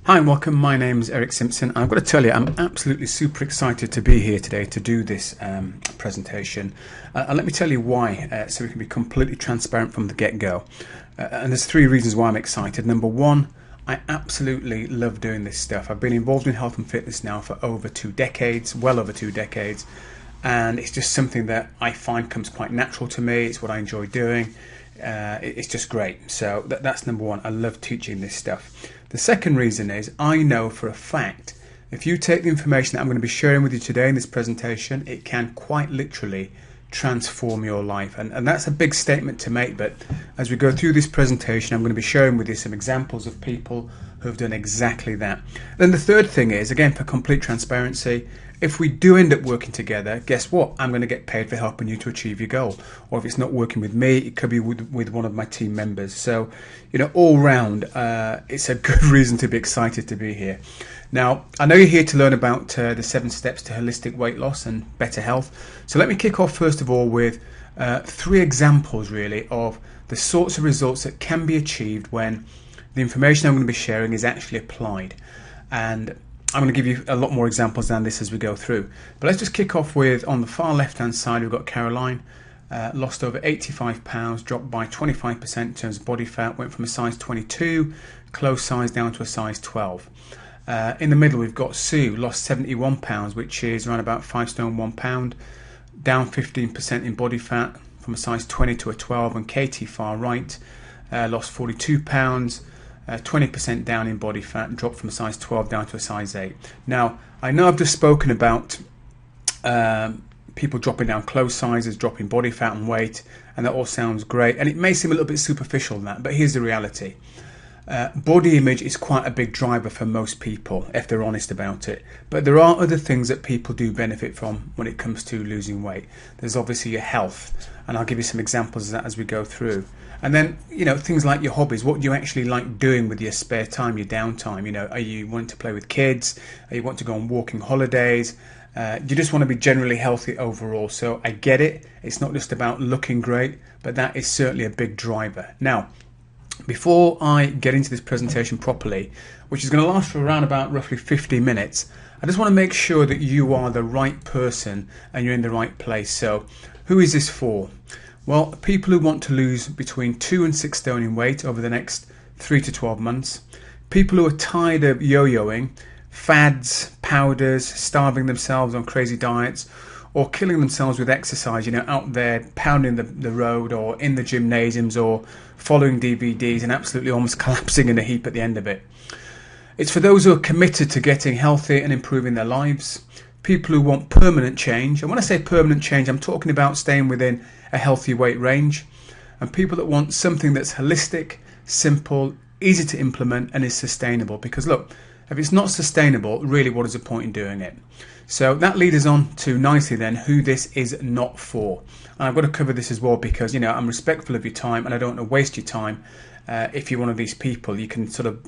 Hi and welcome, my name's Eric Simpson. I've got to tell you, I'm absolutely super excited to be here today to do this presentation. And let me tell you why, so we can be completely transparent from the get-go. And there's three reasons why I'm excited. Number one, I absolutely love doing this stuff. I've been involved in health and fitness now for over 2 decades, well over 2 decades. And it's just something that I find comes quite natural to me. It's what I enjoy doing. It's just great. So that's number one. I love teaching this stuff. The second reason is I know for a fact if you take the information that I'm going to be sharing with you today in this presentation, it can quite literally transform your life. And that's a big statement to make, but as we go through this presentation, I'm going to be sharing with you some examples of people who have done exactly that. Then the third thing is, again, for complete transparency, if we do end up working together, guess what? I'm going to get paid for helping you to achieve your goal. Or if it's not working with me, it could be with one of my team members. So, all round, it's a good reason to be excited to be here. Now, I know you're here to learn about the 7 steps to holistic weight loss and better health. So let me kick off first of all with 3 examples really of the sorts of results that can be achieved when the information I'm going to be sharing is actually applied. And I'm going to give you a lot more examples than this as we go through. But let's just kick off with, on the far left hand side, we've got Caroline. Lost over 85 pounds, dropped by 25% in terms of body fat, went from a size 22 clothes size down to a size 12. In the middle we've got Sue, lost 71 pounds, which is around about 5 stone 1 pound, down 15% in body fat from a size 20 to a 12. And Katie, far right, lost 42 pounds, 20% down in body fat, and dropped from a size 12 down to a size 8. Now, I know I've just spoken about people dropping down clothes sizes, dropping body fat and weight, and that all sounds great. And it may seem a little bit superficial than that, but here's the reality. Body image is quite a big driver for most people, if they're honest about it. But there are other things that people do benefit from when it comes to losing weight. There's obviously your health, and I'll give you some examples of that as we go through. And then, things like your hobbies. What do you actually like doing with your spare time, your downtime? Are you wanting to play with kids? Are you want to go on walking holidays? You just want to be generally healthy overall. So I get it. It's not just about looking great, but that is certainly a big driver. Now, before I get into this presentation properly, which is going to last for around about roughly 50 minutes, I just want to make sure that you are the right person and you're in the right place. So who is this for? Well, people who want to lose between 2 and 6 stone in weight over the next 3 to 12 months. People who are tired of yo-yoing, fads, powders, starving themselves on crazy diets, or killing themselves with exercise, out there pounding the road or in the gymnasiums or following DVDs and absolutely almost collapsing in a heap at the end of it. It's for those who are committed to getting healthy and improving their lives. People who want permanent change. And when I say permanent change, I'm talking about staying within a healthy weight range. And people that want something that's holistic, simple, easy to implement and is sustainable. Because look, if it's not sustainable, really what is the point in doing it? So that leads us on to nicely then who this is not for. And I've got to cover this as well because, I'm respectful of your time and I don't want to waste your time. If you're one of these people, you can sort of,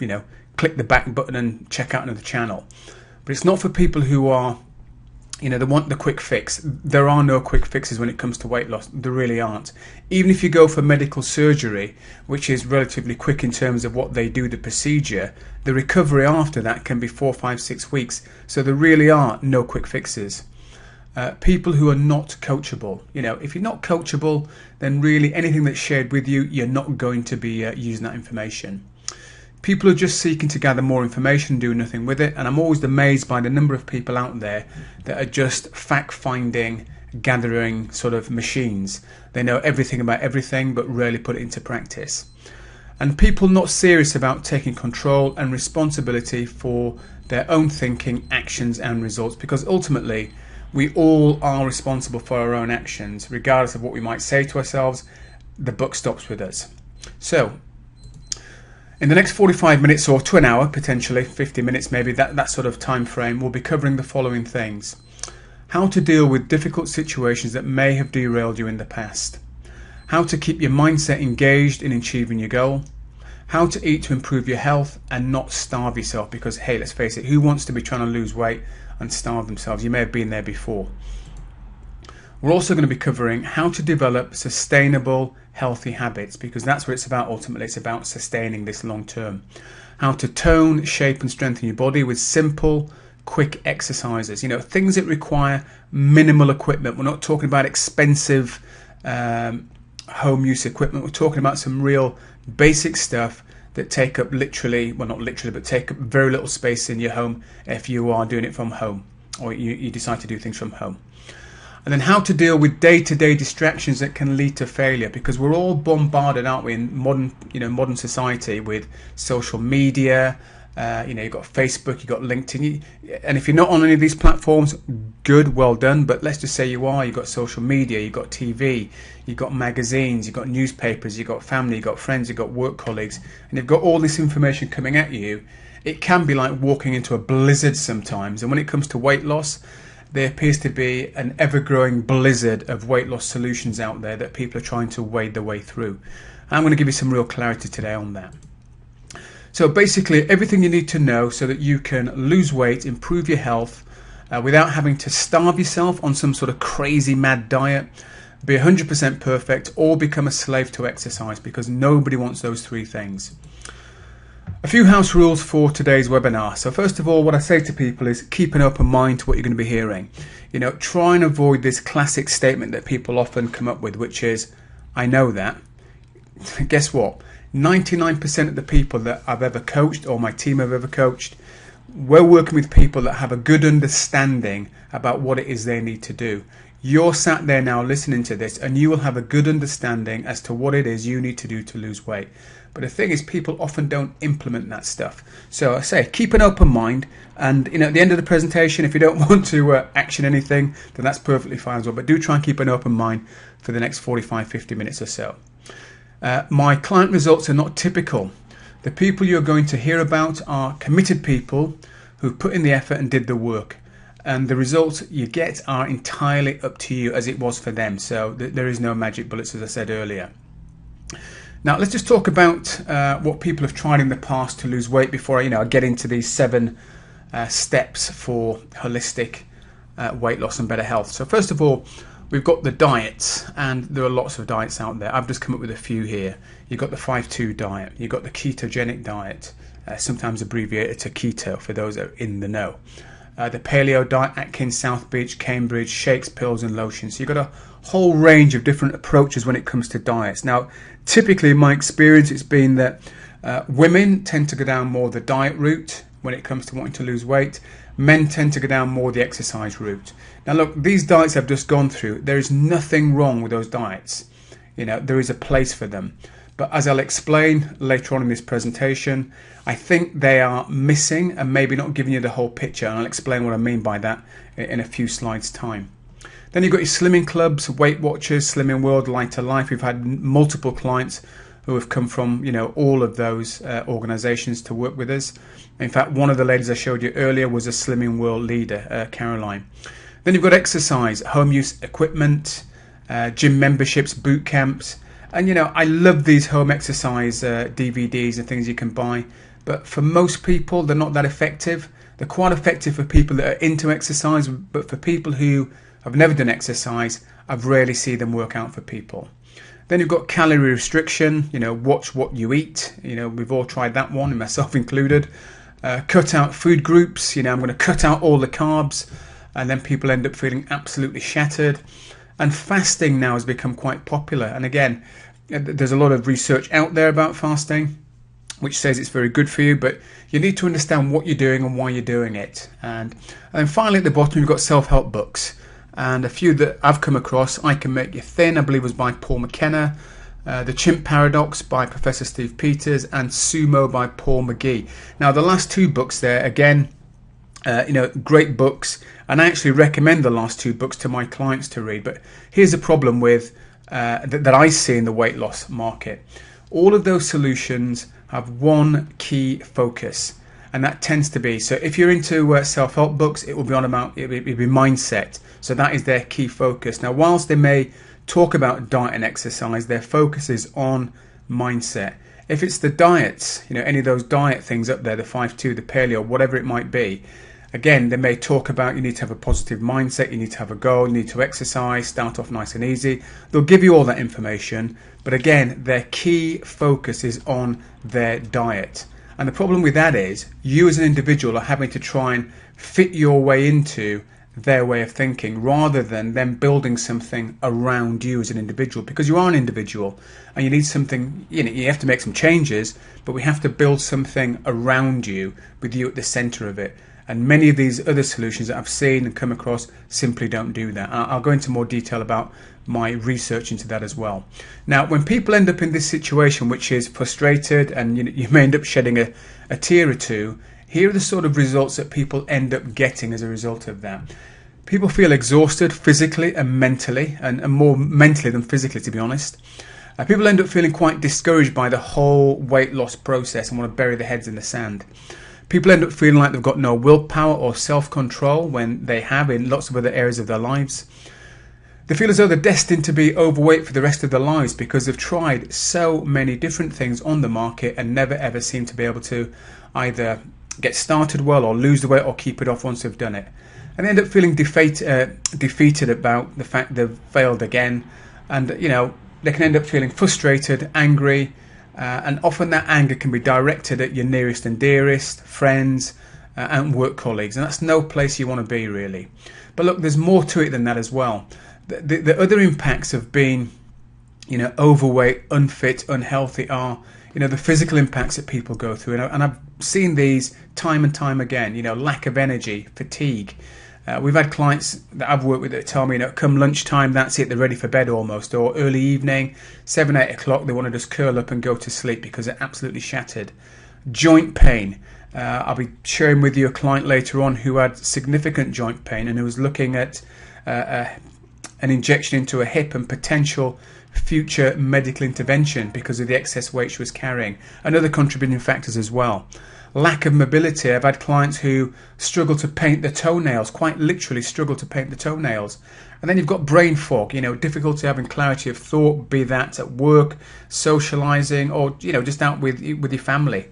click the back button and check out another channel. But it's not for people who are, they want the quick fix. There are no quick fixes when it comes to weight loss. There really aren't. Even if you go for medical surgery, which is relatively quick in terms of what they do, the procedure, the recovery after that can be 4, 5, 6 weeks. So there really are no quick fixes. People who are not coachable. If you're not coachable, then really anything that's shared with you, you're not going to be using that information. People are just seeking to gather more information, do nothing with it. And I'm always amazed by the number of people out there that are just fact-finding, gathering sort of machines. They know everything about everything, but rarely put it into practice. And people not serious about taking control and responsibility for their own thinking, actions and results. Because ultimately, we all are responsible for our own actions, regardless of what we might say to ourselves. The buck stops with us. So, in the next 45 minutes or to an hour, potentially 50 minutes maybe, that sort of time frame, we'll be covering the following things. How to deal with difficult situations that may have derailed you in the past. How to keep your mindset engaged in achieving your goal. How to eat to improve your health and not starve yourself, because hey, let's face it, who wants to be trying to lose weight and starve themselves? You may have been there before. We're also going to be covering how to develop sustainable, healthy habits, because that's what it's about ultimately. It's about sustaining this long term. How to tone, shape and strengthen your body with simple, quick exercises. Things that require minimal equipment. We're not talking about expensive home use equipment. We're talking about some real basic stuff that take up literally, well, not literally, but take up very little space in your home if you are doing it from home, or you decide to do things from home. And then how to deal with day-to-day distractions that can lead to failure, because we're all bombarded, aren't we, in modern society with social media. You've got Facebook, you've got LinkedIn, and if you're not on any of these platforms, good, well done. But let's just say you are. You've got social media, you've got TV, you've got magazines, you've got newspapers, you've got family, you've got friends, you've got work colleagues, and you've got all this information coming at you. It can be like walking into a blizzard sometimes. And when it comes to weight loss, there appears to be an ever-growing blizzard of weight loss solutions out there that people are trying to wade their way through. I'm going to give you some real clarity today on that. So basically, everything you need to know so that you can lose weight, improve your health, without having to starve yourself on some sort of crazy mad diet, be 100% perfect, or become a slave to exercise, because nobody wants those three things. A few house rules for today's webinar. So first of all, what I say to people is keep an open mind to what you're going to be hearing. Try and avoid this classic statement that people often come up with, which is, I know that. Guess what? 99% of the people that I've ever coached, or my team have ever coached, we're working with people that have a good understanding about what it is they need to do. You're sat there now listening to this, and you will have a good understanding as to what it is you need to do to lose weight. But the thing is, people often don't implement that stuff. So I say, keep an open mind, and at the end of the presentation, if you don't want to action anything, then that's perfectly fine as well. But do try and keep an open mind for the next 45-50 minutes or so. My client results are not typical. The people you're going to hear about are committed people who've put in the effort and did the work. And the results you get are entirely up to you, as it was for them. So there is no magic bullets, as I said earlier. Now let's just talk about what people have tried in the past to lose weight before I get into these 7 steps for holistic weight loss and better health. So first of all, we've got the diets, and there are lots of diets out there. I've just come up with a few here. You've got the 5-2 diet, you've got the ketogenic diet, sometimes abbreviated to keto for those that are in the know. The paleo diet, Atkins, South Beach, Cambridge, shakes, pills and lotions. So you've got a whole range of different approaches when it comes to diets. Now, typically in my experience, it's been that women tend to go down more the diet route when it comes to wanting to lose weight. Men tend to go down more the exercise route. Now look, these diets I've just gone through, there is nothing wrong with those diets. There is a place for them. But as I'll explain later on in this presentation, I think they are missing and maybe not giving you the whole picture. And I'll explain what I mean by that in a few slides' time. Then you've got your slimming clubs, Weight Watchers, Slimming World, Lighter Life. We've had multiple clients who have come from all of those organizations to work with us. In fact, one of the ladies I showed you earlier was a Slimming World leader, Caroline. Then you've got exercise, home use equipment, gym memberships, boot camps. And I love these home exercise DVDs and things you can buy, but for most people they're not that effective. They're quite effective for people that are into exercise, but for people who have never done exercise, I've rarely seen them work out for people. Then you've got calorie restriction, watch what you eat. We've all tried that one, and myself included. Cut out food groups, I'm going to cut out all the carbs, and then people end up feeling absolutely shattered. And fasting now has become quite popular. And again, there's a lot of research out there about fasting, which says it's very good for you, but you need to understand what you're doing and why you're doing it. And then finally at the bottom, you've got self-help books. And a few that I've come across, I Can Make You Thin, I believe was by Paul McKenna, The Chimp Paradox by Professor Steve Peters, and Sumo by Paul McGee. Now the last 2 books there, again, great books, and I actually recommend the last 2 books to my clients to read. But here's a problem with that I see in the weight loss market. All of those solutions have one key focus, and that tends to be, so if you're into self-help books, it will be on about it will be mindset. So that is their key focus. Now, whilst they may talk about diet and exercise, their focus is on mindset. If it's the diets, any of those diet things up there, the 5-2, the paleo, whatever it might be, Again, they may talk about you need to have a positive mindset, you need to have a goal, you need to exercise, start off nice and easy. They'll give you all that information, but again, their key focus is on their diet. And the problem with that is you as an individual are having to try and fit your way into their way of thinking rather than them building something around you as an individual, because you are an individual and you need something, you have to make some changes, but we have to build something around you with you at the center of it. And many of these other solutions that I've seen and come across simply don't do that. I'll go into more detail about my research into that as well. Now, when people end up in this situation, which is frustrated and you may end up shedding a tear or two, here are the sort of results that people end up getting as a result of that. People feel exhausted physically and mentally, and more mentally than physically, to be honest. People end up feeling quite discouraged by the whole weight loss process and want to bury their heads in the sand. People end up feeling like they've got no willpower or self-control when they have in lots of other areas of their lives. They feel as though they're destined to be overweight for the rest of their lives because they've tried so many different things on the market and never ever seem to be able to either get started well or lose the weight or keep it off once they've done it. And they end up feeling defeated about the fact they've failed again. And, they can end up feeling frustrated, angry, and often that anger can be directed at your nearest and dearest, friends, and work colleagues. And that's no place you want to be, really. But look, there's more to it than that as well. The other impacts of being, overweight, unfit, unhealthy are, the physical impacts that people go through. And I've seen these time and time again, lack of energy, fatigue. We've had clients that I've worked with that tell me, come lunchtime, that's it, they're ready for bed almost, or early evening, 7, 8 o'clock, they want to just curl up and go to sleep because they're absolutely shattered. Joint pain. I'll be sharing with you a client later on who had significant joint pain and who was looking at an injection into a hip and potential future medical intervention because of the excess weight she was carrying, and other contributing factors as well. Lack of mobility. I've had clients who struggle to paint their toenails, quite literally struggle to paint the toenails. And then you've got brain fog, difficulty having clarity of thought, be that at work, socializing, or, just out with your family.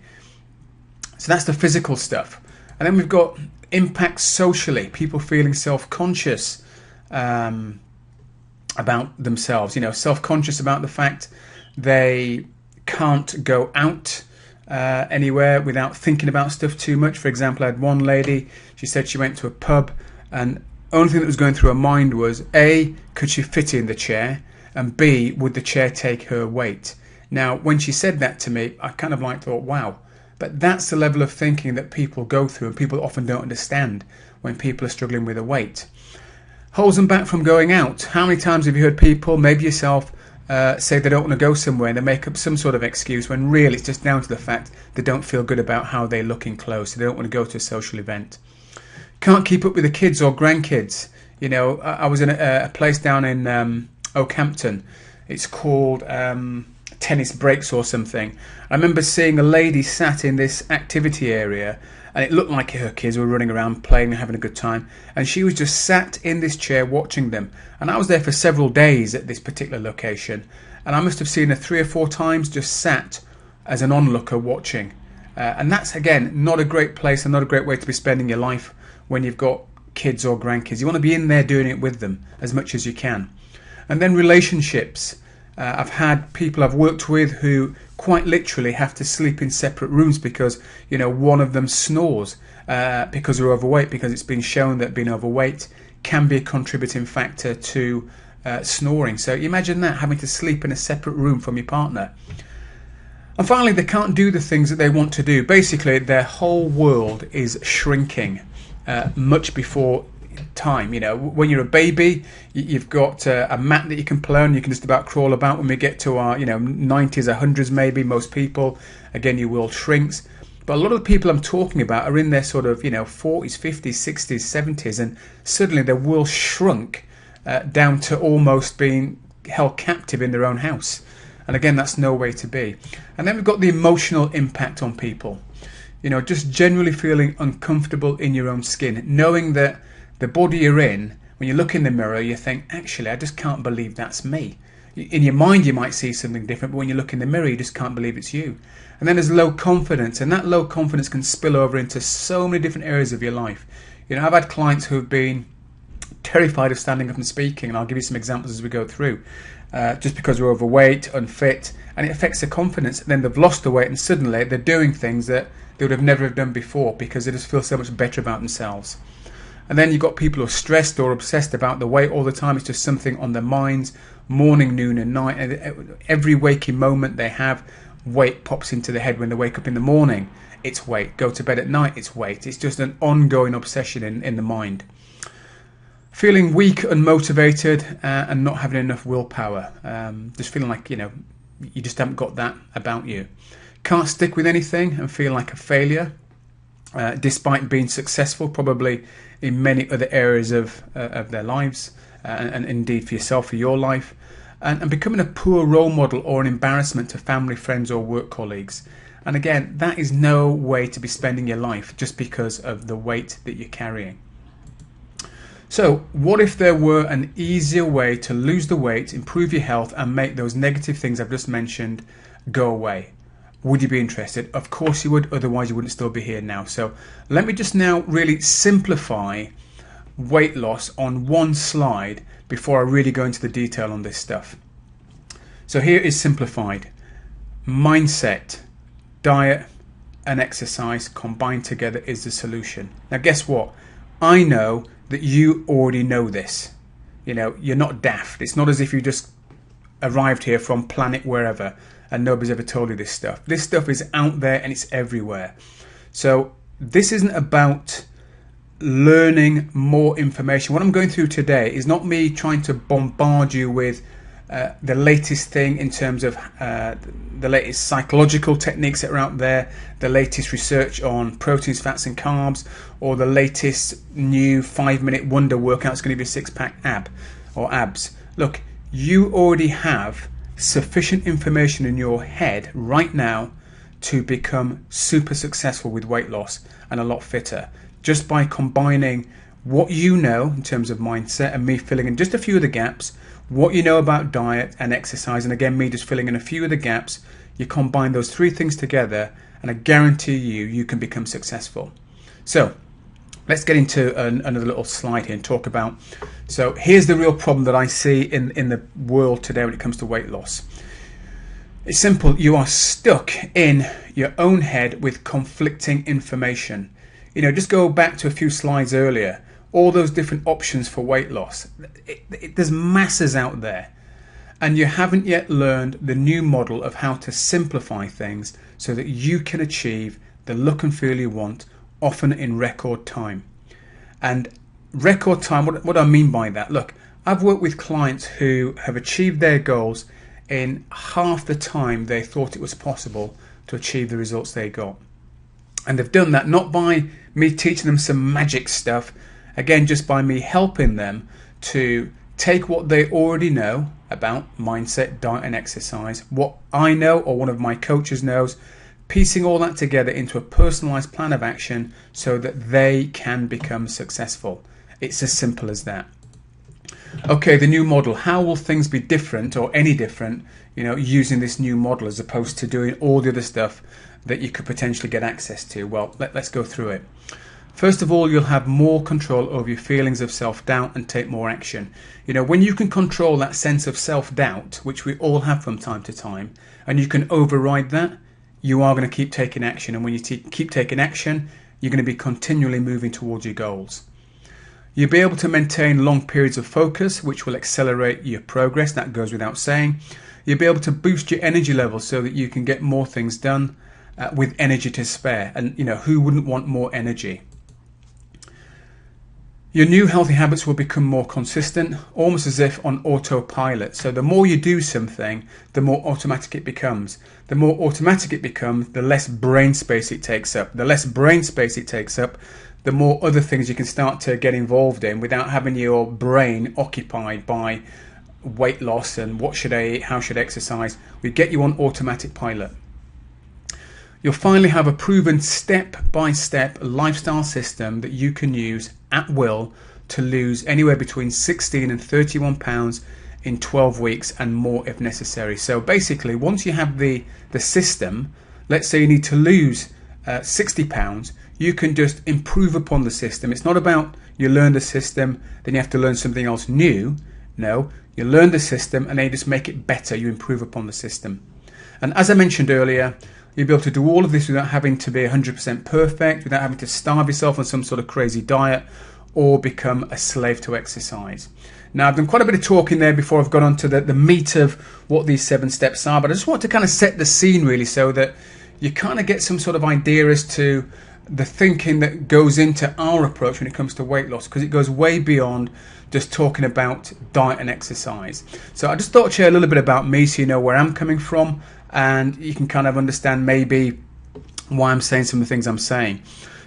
So that's the physical stuff. And then we've got impacts socially, people feeling self-conscious about themselves, self-conscious about the fact they can't go out anywhere without thinking about stuff too much. For example, I had one lady, she said she went to a pub and only thing that was going through her mind was A, could she fit in the chair, and B, would the chair take her weight. Now, when she said that to me, I kind of thought, wow, but that's the level of thinking that people go through, and people often don't understand when people are struggling with a weight. Holds them back from going out. How many times have you heard people, maybe yourself, say they don't want to go somewhere and they make up some sort of excuse when really it's just down to the fact they don't feel good about how they look in clothes, so they don't want to go to a social event. Can't keep up with the kids or grandkids. I was in a place down in Oakhampton. It's called Tennis Breaks or something. I remember seeing a lady sat in this activity area and it looked like her kids were running around playing and having a good time, and she was just sat in this chair watching them. And I was there for several days at this particular location, and I must have seen her 3 or 4 times just sat as an onlooker watching. And that's, again, not a great place and not a great way to be spending your life when you've got kids or grandkids. You want to be in there doing it with them as much as you can. And then relationships. I've had people I've worked with who quite literally have to sleep in separate rooms because, one of them snores because they're overweight, because it's been shown that being overweight can be a contributing factor to snoring. So you imagine that, having to sleep in a separate room from your partner. And finally, they can't do the things that they want to do. Basically, their whole world is shrinking much before time. When you're a baby, you've got a mat that you can play on, you can just about crawl about. When we get to our 90s or 100s, maybe, most people, again, your world shrinks. But a lot of the people I'm talking about are in their sort of 40s, 50s, 60s, 70s, and suddenly their world shrunk down to almost being held captive in their own house. And again, that's no way to be. And then we've got the emotional impact on people. Just generally feeling uncomfortable in your own skin, knowing that the body you're in, when you look in the mirror, you think, actually, I just can't believe that's me. In your mind, you might see something different, but when you look in the mirror, you just can't believe it's you. And then there's low confidence, and that low confidence can spill over into so many different areas of your life. I've had clients who have been terrified of standing up and speaking, and I'll give you some examples as we go through. Just because they're overweight, unfit, and it affects their confidence. And then they've lost the weight, and suddenly they're doing things that they would have never have done before because they just feel so much better about themselves. And then you've got people who are stressed or obsessed about the weight all the time. It's just something on their minds, morning, noon, and night. And every waking moment they have, weight pops into their head. When they wake up in the morning, it's weight. Go to bed at night, it's weight. It's just an ongoing obsession in the mind. Feeling weak, unmotivated, and not having enough willpower. Just feeling like, you just haven't got that about you. Can't stick with anything and feel like a failure, despite being successful, probably in many other areas of their lives, and indeed for yourself, for your life. And becoming a poor role model or an embarrassment to family, friends, or work colleagues. And again, that is no way to be spending your life just because of the weight that you're carrying. So what if there were an easier way to lose the weight, improve your health, and make those negative things I've just mentioned go away? Would you be interested? Of course you would, otherwise you wouldn't still be here now. So let me just now really simplify weight loss on one slide before I really go into the detail on this stuff. So here is simplified. Mindset, diet, and exercise combined together is the solution. Now guess what? I know that you already know this. You're not daft. It's not as if you just arrived here from planet wherever and nobody's ever told you this stuff. This stuff is out there and it's everywhere. So this isn't about learning more information. What I'm going through today is not me trying to bombard you with the latest thing in terms of the latest psychological techniques that are out there, the latest research on proteins, fats and carbs, or the latest new 5-minute wonder workout that's going to be a six-pack abs. Look, you already have sufficient information in your head right now to become super successful with weight loss and a lot fitter, just by combining what you know in terms of mindset and me filling in just a few of the gaps, what you know about diet and exercise, and again me just filling in a few of the gaps. You combine those three things together and I guarantee you can become successful. So let's get into another little slide here and talk about, so here's the real problem that I see in the world today when it comes to weight loss. It's simple. You are stuck in your own head with conflicting information. Just go back to a few slides earlier. All those different options for weight loss. There's masses out there. And you haven't yet learned the new model of how to simplify things so that you can achieve the look and feel you want, often in record time. And record time, what do I mean by that? Look, I've worked with clients who have achieved their goals in half the time they thought it was possible to achieve the results they got. And they've done that not by me teaching them some magic stuff, again, just by me helping them to take what they already know about mindset, diet and exercise, what I know or one of my coaches knows, piecing all that together into a personalized plan of action so that they can become successful. It's as simple as that. Okay, the new model. How will things be different or any different, using this new model as opposed to doing all the other stuff that you could potentially get access to? Well, let's go through it. First of all, you'll have more control over your feelings of self-doubt and take more action. When you can control that sense of self-doubt, which we all have from time to time, and you can override that, you are going to keep taking action. And when you keep taking action, you're going to be continually moving towards your goals. You'll be able to maintain long periods of focus, which will accelerate your progress. That goes without saying. You'll be able to boost your energy levels so that you can get more things done with energy to spare. And, who wouldn't want more energy? Your new healthy habits will become more consistent, almost as if on autopilot. So the more you do something, the more automatic it becomes. The more automatic it becomes, the less brain space it takes up. The less brain space it takes up, the more other things you can start to get involved in without having your brain occupied by weight loss and what should I eat, how should I exercise. We get you on automatic pilot. You'll finally have a proven step-by-step lifestyle system that you can use at will to lose anywhere between 16 and 31 pounds in 12 weeks and more if necessary. So basically, once you have the system, let's say you need to lose 60 pounds, you can just improve upon the system. It's not about you learn the system, then you have to learn something else new. No, you learn the system and then you just make it better. You improve upon the system. And as I mentioned earlier, you'll be able to do all of this without having to be 100% perfect, without having to starve yourself on some sort of crazy diet or become a slave to exercise. Now, I've done quite a bit of talking there before I've got on to the meat of what these 7 steps are, but I just want to kind of set the scene really so that you kind of get some sort of idea as to the thinking that goes into our approach when it comes to weight loss, because it goes way beyond just talking about diet and exercise. So I just thought I'd share a little bit about me so you know where I'm coming from and you can kind of understand maybe why I'm saying some of the things I'm saying.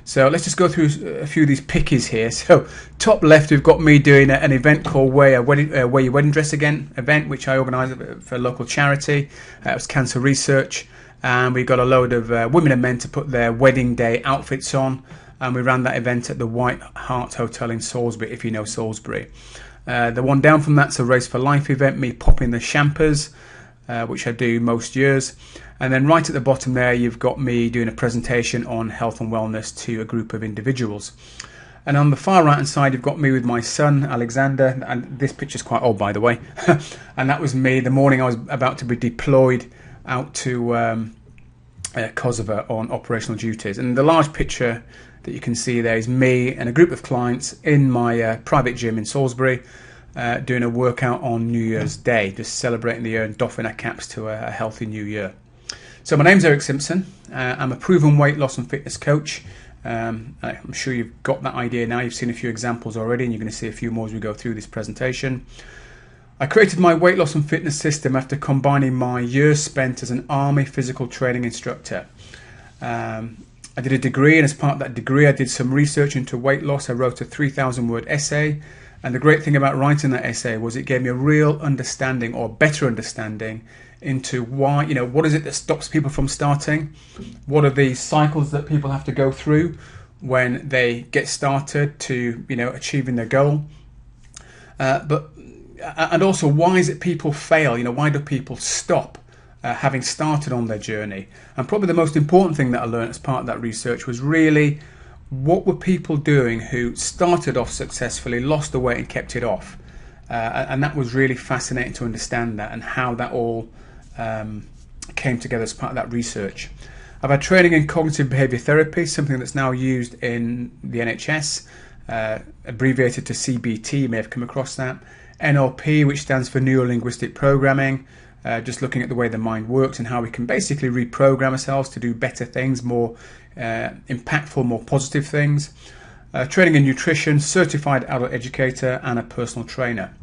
So let's just go through a few of these pickies here. So top left, we've got me doing an event called Wear Your Wedding Dress Again event, which I organised for a local charity. It was cancer research. And we got a load of women and men to put their wedding day outfits on. And we ran that event at the White Hart Hotel in Salisbury, if you know Salisbury. The one down from that's a Race for Life event, me popping the champers, which I do most years. And then right at the bottom there, you've got me doing a presentation on health and wellness to a group of individuals. And on the far right hand side, you've got me with my son, Alexander. And this picture's quite old, by the way. And that was me the morning I was about to be deployed out to Kosovo on operational duties. And the large picture that you can see there is me and a group of clients in my private gym in Salisbury doing a workout on New Year's Day, just celebrating the year and doffing our caps to a healthy new year. So my name's Eric Simpson. I'm a proven weight loss and fitness coach. I'm sure you've got that idea now. You've seen a few examples already and you're going to see a few more as we go through this presentation. I created my weight loss and fitness system after combining my years spent as an army physical training instructor. I did a degree, and as part of that degree I did some research into weight loss. I wrote a 3,000-word essay, and the great thing about writing that essay was it gave me a real understanding, or better understanding, into why, what is it that stops people from starting? What are the cycles that people have to go through when they get started to, achieving their goal? And also, why is it people fail? Why do people stop having started on their journey? And probably the most important thing that I learned as part of that research was really what were people doing who started off successfully, lost the weight and kept it off. And that was really fascinating to understand that and how that all came together as part of that research. I've had training in cognitive behaviour therapy, something that's now used in the NHS, abbreviated to CBT, you may have come across that. NLP, which stands for Neuro-Linguistic Programming, just looking at the way the mind works and how we can basically reprogram ourselves to do better things, more impactful, more positive things. Training in nutrition, certified adult educator and a personal trainer.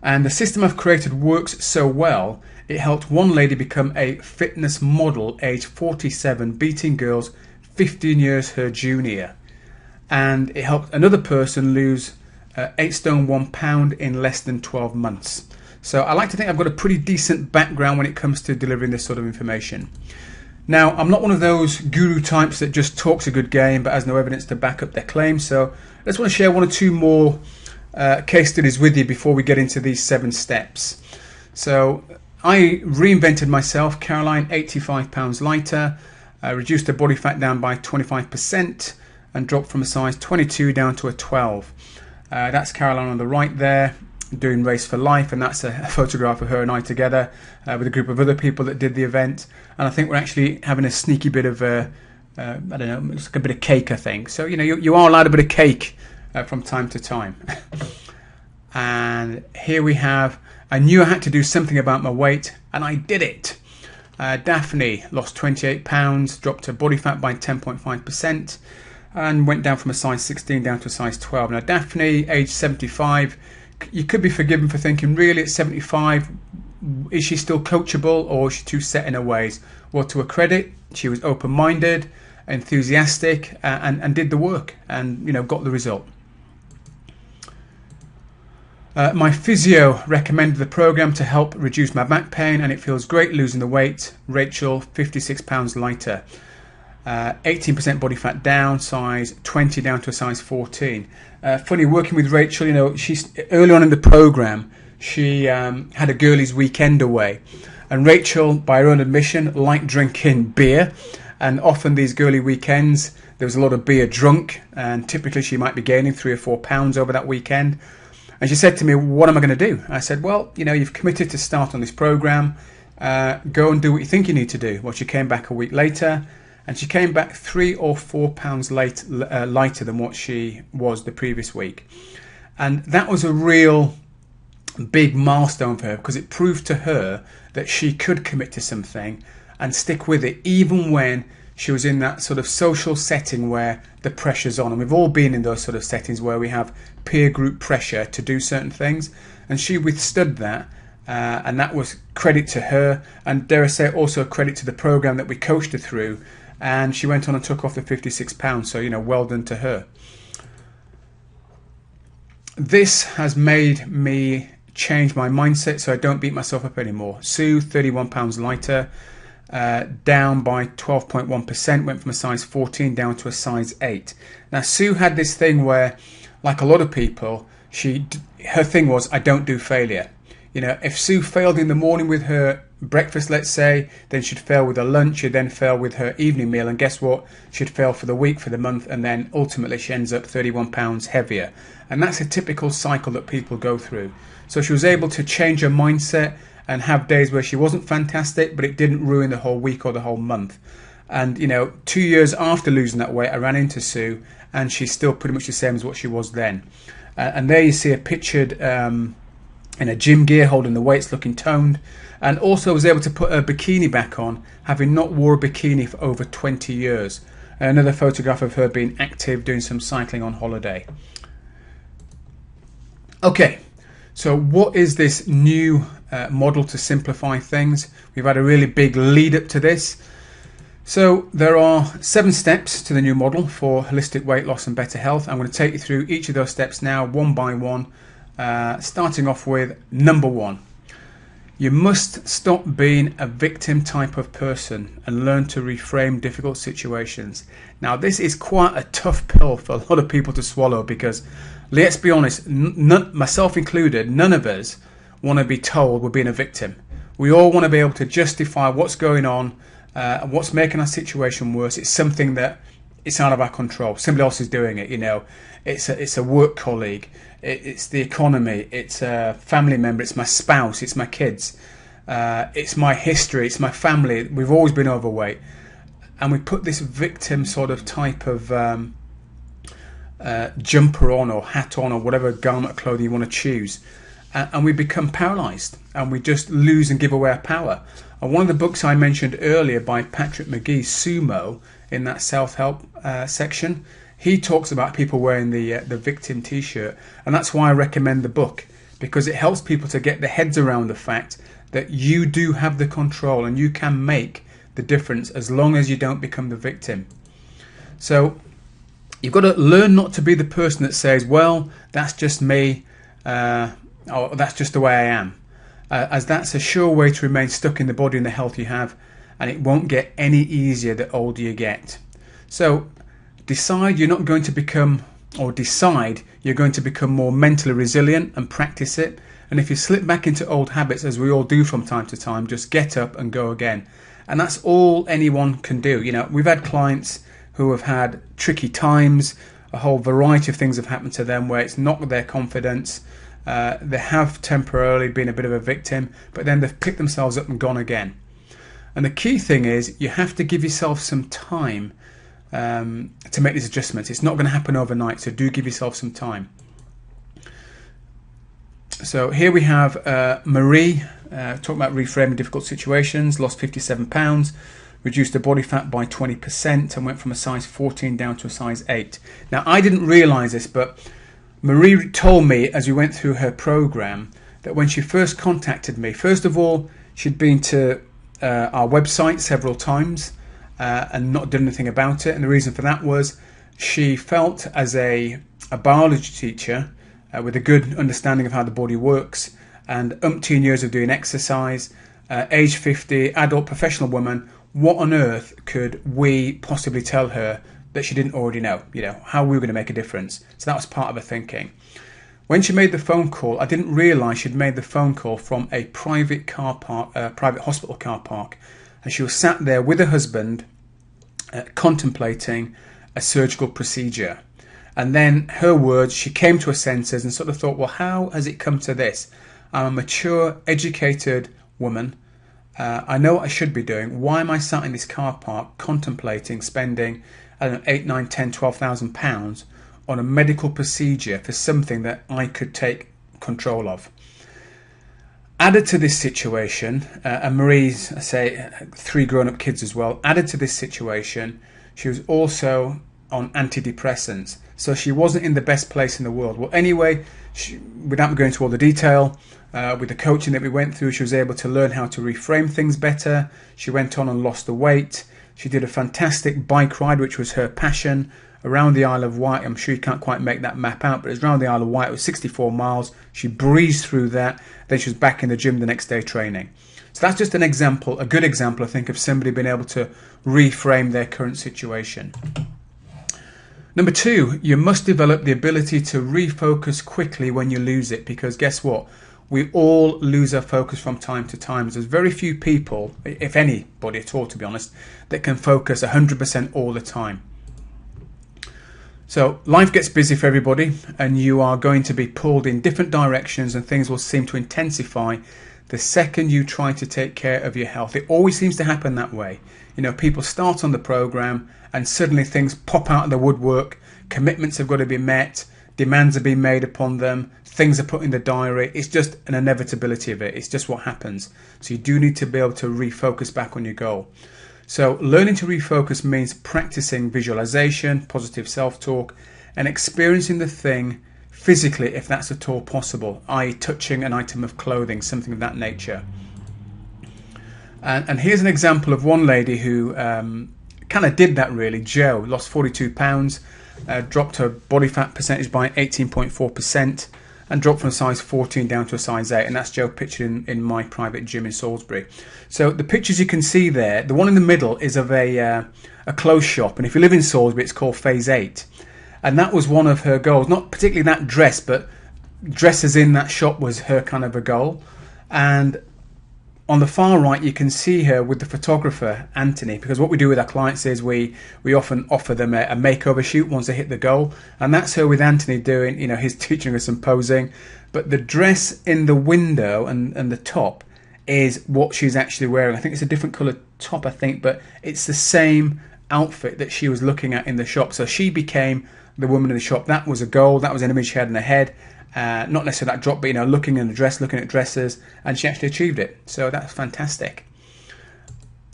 And the system I've created works so well, it helped one lady become a fitness model, age 47, beating girls 15 years her junior. And it helped another person lose 8 stone 1 pound in less than 12 months. So I like to think I've got a pretty decent background when it comes to delivering this sort of information. Now, I'm not one of those guru types that just talks a good game but has no evidence to back up their claims. So I just want to share 1 or 2 more case studies with you before we get into these 7 steps. So I reinvented myself. Caroline, 85 pounds lighter, reduced her body fat down by 25% and dropped from a size 22 down to a 12. That's Caroline on the right there, doing Race for Life, and that's a photograph of her and I together with a group of other people that did the event. And I think we're actually having a sneaky bit of I don't know, it's like a bit of cake, I think. So you are allowed a bit of cake from time to time. And here we have, I knew I had to do something about my weight, and I did it. Daphne lost 28 pounds, dropped her body fat by 10.5%. and went down from a size 16 down to a size 12. Now Daphne, age 75, you could be forgiven for thinking, really at 75, is she still coachable or is she too set in her ways? Well, to her credit, she was open-minded, enthusiastic, and did the work and got the result. My physio recommended the program to help reduce my back pain, and it feels great losing the weight. Rachel, 56 pounds lighter. 18% body fat down, size 20 down to a size 14. Funny, working with Rachel, she's early on in the program, she had a girlies' weekend away. And Rachel, by her own admission, liked drinking beer. And often these girly weekends, there was a lot of beer drunk. And typically she might be gaining 3 or 4 pounds over that weekend. And she said to me, what am I going to do? I said, well, you've committed to start on this program. Go and do what you think you need to do. Well, she came back a week later. And she came back 3 or 4 pounds lighter than what she was the previous week. And that was a real big milestone for her, because it proved to her that she could commit to something and stick with it, even when she was in that sort of social setting where the pressure's on. And we've all been in those sort of settings where we have peer group pressure to do certain things. And she withstood that. And that was credit to her. And dare I say, also credit to the program that we coached her through. And she went on and took off the 56 pounds. So, well done to her. This has made me change my mindset so I don't beat myself up anymore. Sue, 31 pounds lighter, down by 12.1%, went from a size 14 down to a size 8. Now, Sue had this thing where, like a lot of people, her thing was, I don't do failure. If Sue failed in the morning with her breakfast, let's say, then she'd fail with her lunch, she'd then fail with her evening meal, and guess what? She'd fail for the week, for the month, and then ultimately she ends up 31 pounds heavier. And that's a typical cycle that people go through. So she was able to change her mindset and have days where she wasn't fantastic, but it didn't ruin the whole week or the whole month. And 2 years after losing that weight, I ran into Sue, and she's still pretty much the same as what she was then. And there you see her pictured in a gym gear, holding the weights, looking toned, and also was able to put her bikini back on, having not wore a bikini for over 20 years. Another photograph of her being active, doing some cycling on holiday. Okay, so what is this new model to simplify things? We've had a really big lead up to this. So there are 7 steps to the new model for holistic weight loss and better health. I'm going to take you through each of those steps now, one by one. Starting off with number 1. You must stop being a victim type of person and learn to reframe difficult situations. Now, this is quite a tough pill for a lot of people to swallow, because let's be honest, myself included, none of us want to be told we're being a victim. We all want to be able to justify what's going on, what's making our situation worse. It's something that it's out of our control. Somebody else is doing it. It's a work colleague. It's the economy, it's a family member, it's my spouse, it's my kids, it's my history, it's my family. We've always been overweight. And we put this victim sort of type of jumper on or hat on or whatever garment of clothing you want to choose. And we become paralyzed and we just lose and give away our power. And one of the books I mentioned earlier by Patrick McGee, Sumo, in that self-help section, he talks about people wearing the victim t-shirt, and that's why I recommend the book, because it helps people to get their heads around the fact that you do have the control and you can make the difference as long as you don't become the victim. So you've got to learn not to be the person that says, well, that's just me, or that's just the way I am, as that's a sure way to remain stuck in the body and the health you have, and it won't get any easier the older you get. So decide you're not going to become, or decide you're going to become more mentally resilient and practice it. And if you slip back into old habits, as we all do from time to time, just get up and go again. And that's all anyone can do. We've had clients who have had tricky times, a whole variety of things have happened to them where it's knocked their confidence. They have temporarily been a bit of a victim, but then they've picked themselves up and gone again. And the key thing is you have to give yourself some time to make these adjustments. It's not going to happen overnight, so do give yourself some time. So here we have Marie talking about reframing difficult situations, lost 57 pounds, reduced her body fat by 20% and went from a size 14 down to a size 8. Now, I didn't realise this, but Marie told me as we went through her program that when she first contacted me, first of all, she'd been to our website several times and not done anything about it. And the reason for that was she felt, as a biology teacher with a good understanding of how the body works and umpteen years of doing exercise, age 50, adult professional woman, what on earth could we possibly tell her that she didn't already know? How we were going to make a difference. So that was part of her thinking. When she made the phone call, I didn't realise she'd made the phone call from a private car park, private hospital car park, and she was sat there with her husband, contemplating a surgical procedure. And then her words, she came to her senses and sort of thought, well, how has it come to this? I'm a mature, educated woman. I know what I should be doing. Why am I sat in this car park contemplating spending, I don't know, 8, 9, 10, 12,000 pounds on a medical procedure for something that I could take control of? Added to this situation, and Marie's, I say, 3 grown-up kids as well, added to this situation, she was also on antidepressants. So she wasn't in the best place in the world. Well, anyway, without going into all the detail, with the coaching that we went through, she was able to learn how to reframe things better. She went on and lost the weight. She did a fantastic bike ride, which was her passion, around the Isle of Wight. I'm sure you can't quite make that map out, but it was around the Isle of Wight. It was 64 miles. She breezed through that. Then she was back in the gym the next day training. So that's just an example, a good example, I think, of somebody being able to reframe their current situation. Number 2, you must develop the ability to refocus quickly when you lose it, because guess what? We all lose our focus from time to time. There's very few people, if anybody at all, to be honest, that can focus 100% all the time. So life gets busy for everybody, and you are going to be pulled in different directions, and things will seem to intensify the second you try to take care of your health. It always seems to happen that way. You know, people start on the program and suddenly things pop out of the woodwork. Commitments have got to be met. Demands are being made upon them. Things are put in the diary. It's just an inevitability of it. It's just what happens. So you do need to be able to refocus back on your goal. So learning to refocus means practicing visualization, positive self-talk, and experiencing the thing physically if that's at all possible, i.e. touching an item of clothing, something of that nature. And here's an example of one lady who kind of did that really. Jo lost 42 pounds, dropped her body fat percentage by 18.4%, and dropped from a size 14 down to a size 8. And that's Jo pictured in my private gym in Salisbury. So the pictures you can see there, the one in the middle is of a clothes shop. And if you live in Salisbury, it's called Phase 8. And that was one of her goals. Not particularly that dress, but dresses in that shop was her kind of a goal. And on the far right, you can see her with the photographer, Anthony, because what we do with our clients is we often offer them a makeover shoot once they hit the goal. And that's her with Anthony doing, you know, he's teaching her some posing. But the dress in the window and the top is what she's actually wearing. I think it's a different colour top, I think, but it's the same outfit that she was looking at in the shop. So she became the woman in the shop. That was a goal. That was an image she had in her head. Not necessarily that drop, but, you know, looking in the dress, looking at dresses, and she actually achieved it. So that's fantastic.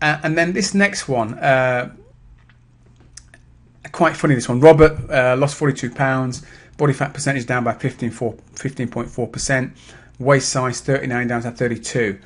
And then this next one, quite funny, this one. Robert lost 42 pounds, body fat percentage down by 15.4%, waist size 39 down to 32.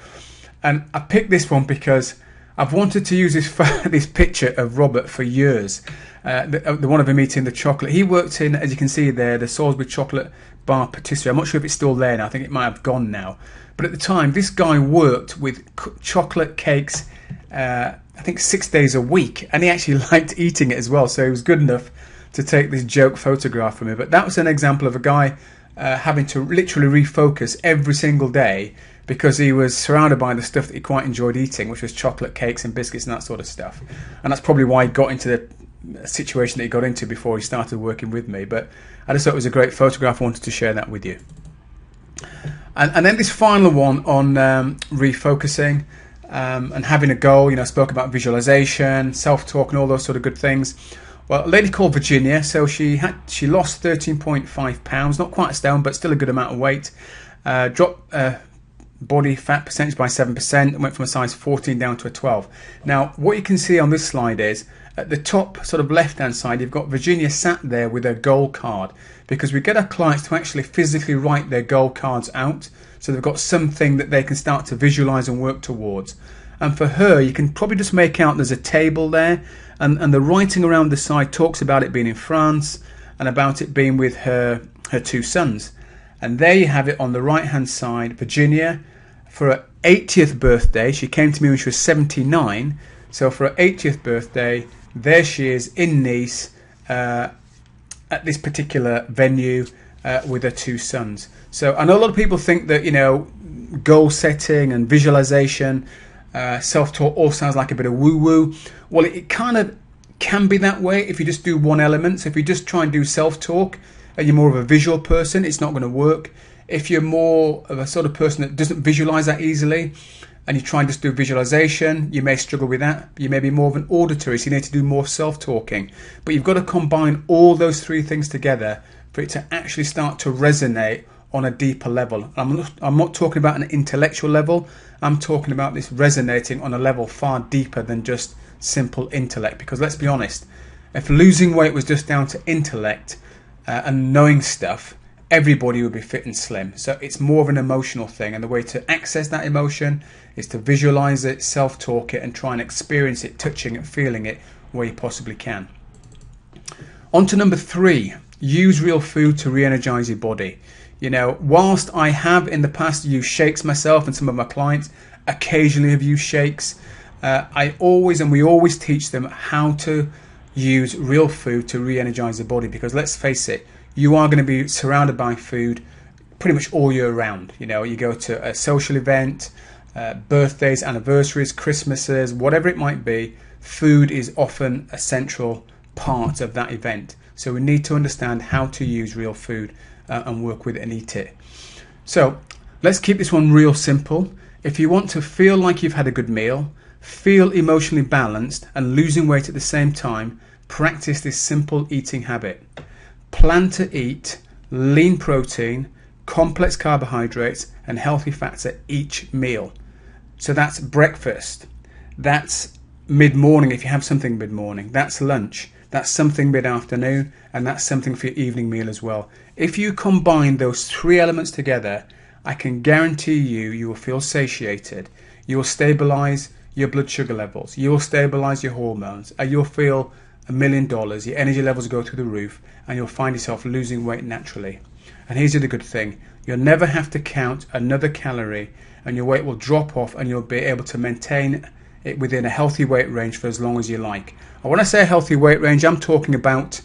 And I picked this one because I've wanted to use this picture of Robert for years. The one of him eating the chocolate. He worked in, as you can see there, the Salisbury chocolate bar patisserie. I'm not sure if it's still there now. I think it might have gone now. But at the time, this guy worked with chocolate cakes, I think 6 days a week. And he actually liked eating it as well. So he was good enough to take this joke photograph from me. But that was an example of a guy having to literally refocus every single day because he was surrounded by the stuff that he quite enjoyed eating, which was chocolate cakes and biscuits and that sort of stuff. And that's probably why he got into the situation that he got into before he started working with me. But I just thought it was a great photograph. I wanted to share that with you. And then this final one on refocusing and having a goal. You know, I spoke about visualization, self-talk and all those sort of good things. Well, a lady called Virginia, so she lost 13.5 pounds, not quite a stone, but still a good amount of weight. Dropped body fat percentage by 7% and went from a size 14 down to a 12. Now, what you can see on this slide is at the top sort of left-hand side, you've got Virginia sat there with her goal card, because we get our clients to actually physically write their goal cards out, so they've got something that they can start to visualize and work towards. And for her, you can probably just make out there's a table there, and the writing around the side talks about it being in France and about it being with her 2 sons. And there you have it on the right-hand side. Virginia, for her 80th birthday, she came to me when she was 79. So for her 80th birthday, there she is in Nice at this particular venue, with her two sons. So I know a lot of people think that, goal setting and visualization, self-talk all sounds like a bit of woo-woo. Well, it kind of can be that way if you just do one element. So if you just try and do self-talk and you're more of a visual person, it's not going to work. If you're more of a sort of person that doesn't visualize that easily and you try and just do visualization, you may struggle with that. You may be more of an auditory, so you need to do more self-talking. But you've got to combine all those three things together for it to actually start to resonate on a deeper level. I'm not talking about an intellectual level. I'm talking about this resonating on a level far deeper than just simple intellect. Because let's be honest, if losing weight was just down to intellect and knowing stuff, everybody would be fit and slim. So it's more of an emotional thing, and the way to access that emotion is to visualize it, self-talk it, and try and experience it, touching it, feeling it where you possibly can. On to number 3, use real food to re-energize your body. Whilst I have in the past used shakes myself, and some of my clients occasionally have used shakes, we always teach them how to use real food to re-energize the body, because let's face it, you are going to be surrounded by food pretty much all year round. You go to a social event, birthdays, anniversaries, Christmases, whatever it might be, food is often a central part of that event. So we need to understand how to use real food and work with it and eat it. So let's keep this one real simple. If you want to feel like you've had a good meal, feel emotionally balanced and losing weight at the same time, practice this simple eating habit. Plan to eat lean protein, complex carbohydrates and healthy fats at each meal. So that's breakfast, that's mid-morning if you have something mid-morning, that's lunch, that's something mid-afternoon, and that's something for your evening meal as well. If you combine those 3 elements together, I can guarantee you will feel satiated, you will stabilize your blood sugar levels, you will stabilize your hormones, and you'll feel $1 million, your energy levels go through the roof, and you'll find yourself losing weight naturally. And here's the other good thing, you'll never have to count another calorie, and your weight will drop off, and you'll be able to maintain it within a healthy weight range for as long as you like. And when I say a healthy weight range, I'm talking about,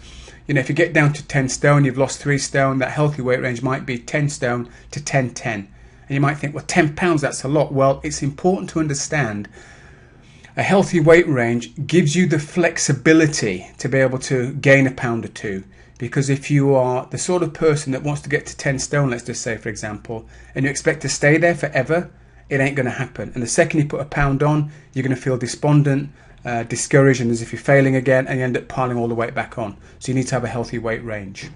if you get down to 10 stone, you've lost 3 stone, that healthy weight range might be 10 stone to 10-10. And you might think, well, 10 pounds, that's a lot. Well, it's important to understand a healthy weight range gives you the flexibility to be able to gain a pound or 2. Because if you are the sort of person that wants to get to 10 stone, let's just say, for example, and you expect to stay there forever, it ain't going to happen. And the second you put a pound on, you're going to feel despondent, discouraged, and as if you're failing again, and you end up piling all the weight back on. So you need to have a healthy weight range.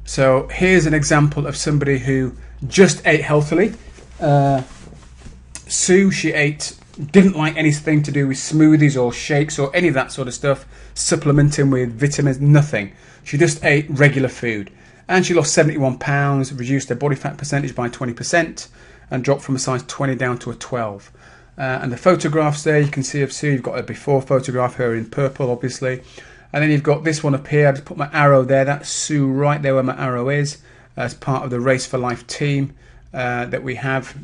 So here's an example of somebody who just ate healthily. Sue, didn't like anything to do with smoothies or shakes or any of that sort of stuff, supplementing with vitamins, nothing. She just ate regular food. And she lost 71 pounds, reduced her body fat percentage by 20%, and dropped from a size 20 down to a 12. And the photographs there you can see of Sue, you've got a before photograph, her in purple obviously. And then you've got this one up here, I just put my arrow there, that's Sue right there where my arrow is, as part of the Race for Life team that we have.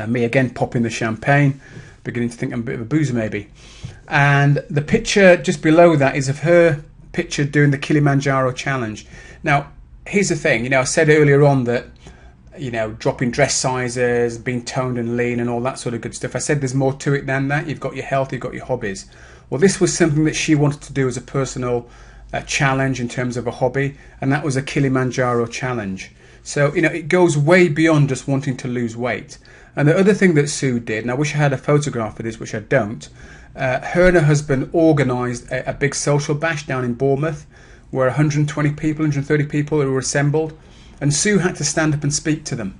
Me again popping the champagne, beginning to think I'm a bit of a boozer maybe. And the picture just below that is of her picture doing the Kilimanjaro challenge. Now here's the thing, I said earlier on that dropping dress sizes, being toned and lean and all that sort of good stuff. I said there's more to it than that. You've got your health, you've got your hobbies. Well, this was something that she wanted to do as a personal challenge in terms of a hobby, and that was a Kilimanjaro challenge. So, it goes way beyond just wanting to lose weight. And the other thing that Sue did, and I wish I had a photograph of this, which I don't, her and her husband organised a big social bash down in Bournemouth, where 120 people, 130 people were assembled. And Sue had to stand up and speak to them.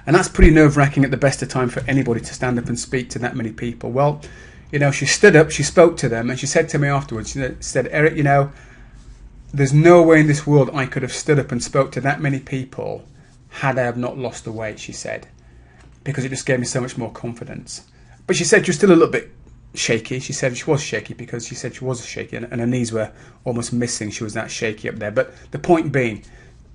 And that's pretty nerve-wracking at the best of time for anybody to stand up and speak to that many people. Well, she stood up, she spoke to them, and she said to me afterwards, she said, Eric, there's no way in this world I could have stood up and spoke to that many people had I have not lost the weight, she said, because it just gave me so much more confidence. But she said she was still a little bit shaky. She said she was shaky because she said she was shaky and her knees were almost missing. She was that shaky up there. But the point being,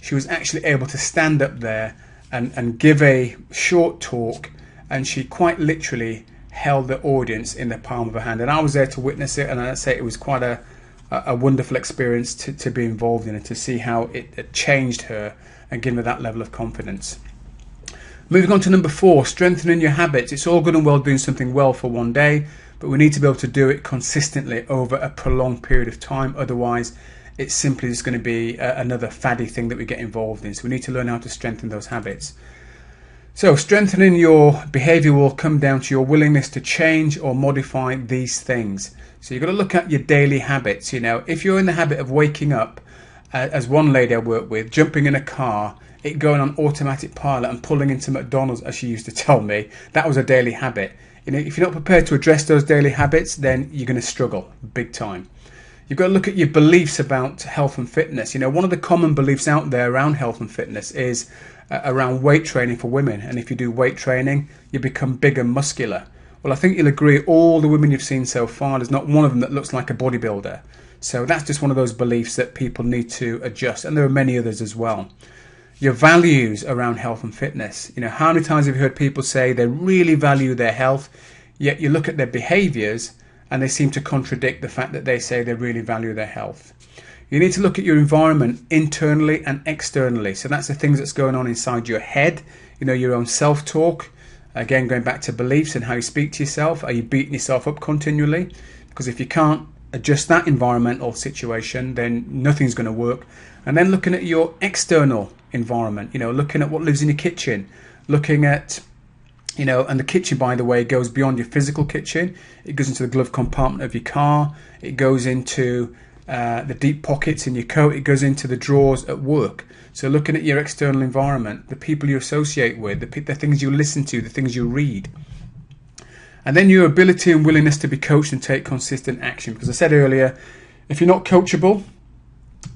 she was actually able to stand up there and give a short talk, and she quite literally held the audience in the palm of her hand. And I was there to witness it, and I'd say it was quite a a wonderful experience to be involved in, and to see how it changed her and given her that level of confidence. Moving on to number 4, strengthening your habits. It's all good and well doing something well for one day, but we need to be able to do it consistently over a prolonged period of time. Otherwise, it's simply just going to be another faddy thing that we get involved in. So we need to learn how to strengthen those habits. So strengthening your behavior will come down to your willingness to change or modify these things. So you've got to look at your daily habits. If you're in the habit of waking up, as one lady I work with, jumping in a car, it going on automatic pilot and pulling into McDonald's, as she used to tell me, that was a daily habit. If you're not prepared to address those daily habits, then you're going to struggle big time. You've got to look at your beliefs about health and fitness. One of the common beliefs out there around health and fitness is around weight training for women. And if you do weight training, you become big and muscular. Well, I think you'll agree, all the women you've seen so far, there's not one of them that looks like a bodybuilder. So that's just one of those beliefs that people need to adjust. And there are many others as well. Your values around health and fitness. How many times have you heard people say they really value their health, yet you look at their behaviors and they seem to contradict the fact that they say they really value their health. You need to look at your environment internally and externally. So that's the things that's going on inside your head, your own self-talk. Again, going back to beliefs and how you speak to yourself. Are you beating yourself up continually? Because if you can't adjust that environmental situation, then nothing's going to work. And then looking at your external environment, looking at what lives in your kitchen, looking at, and the kitchen, by the way, goes beyond your physical kitchen. It goes into the glove compartment of your car. It goes into the deep pockets in your coat. It goes into the drawers at work. So looking at your external environment, the people you associate with, the things you listen to, the things you read. And then your ability and willingness to be coached and take consistent action. Because I said earlier, if you're not coachable,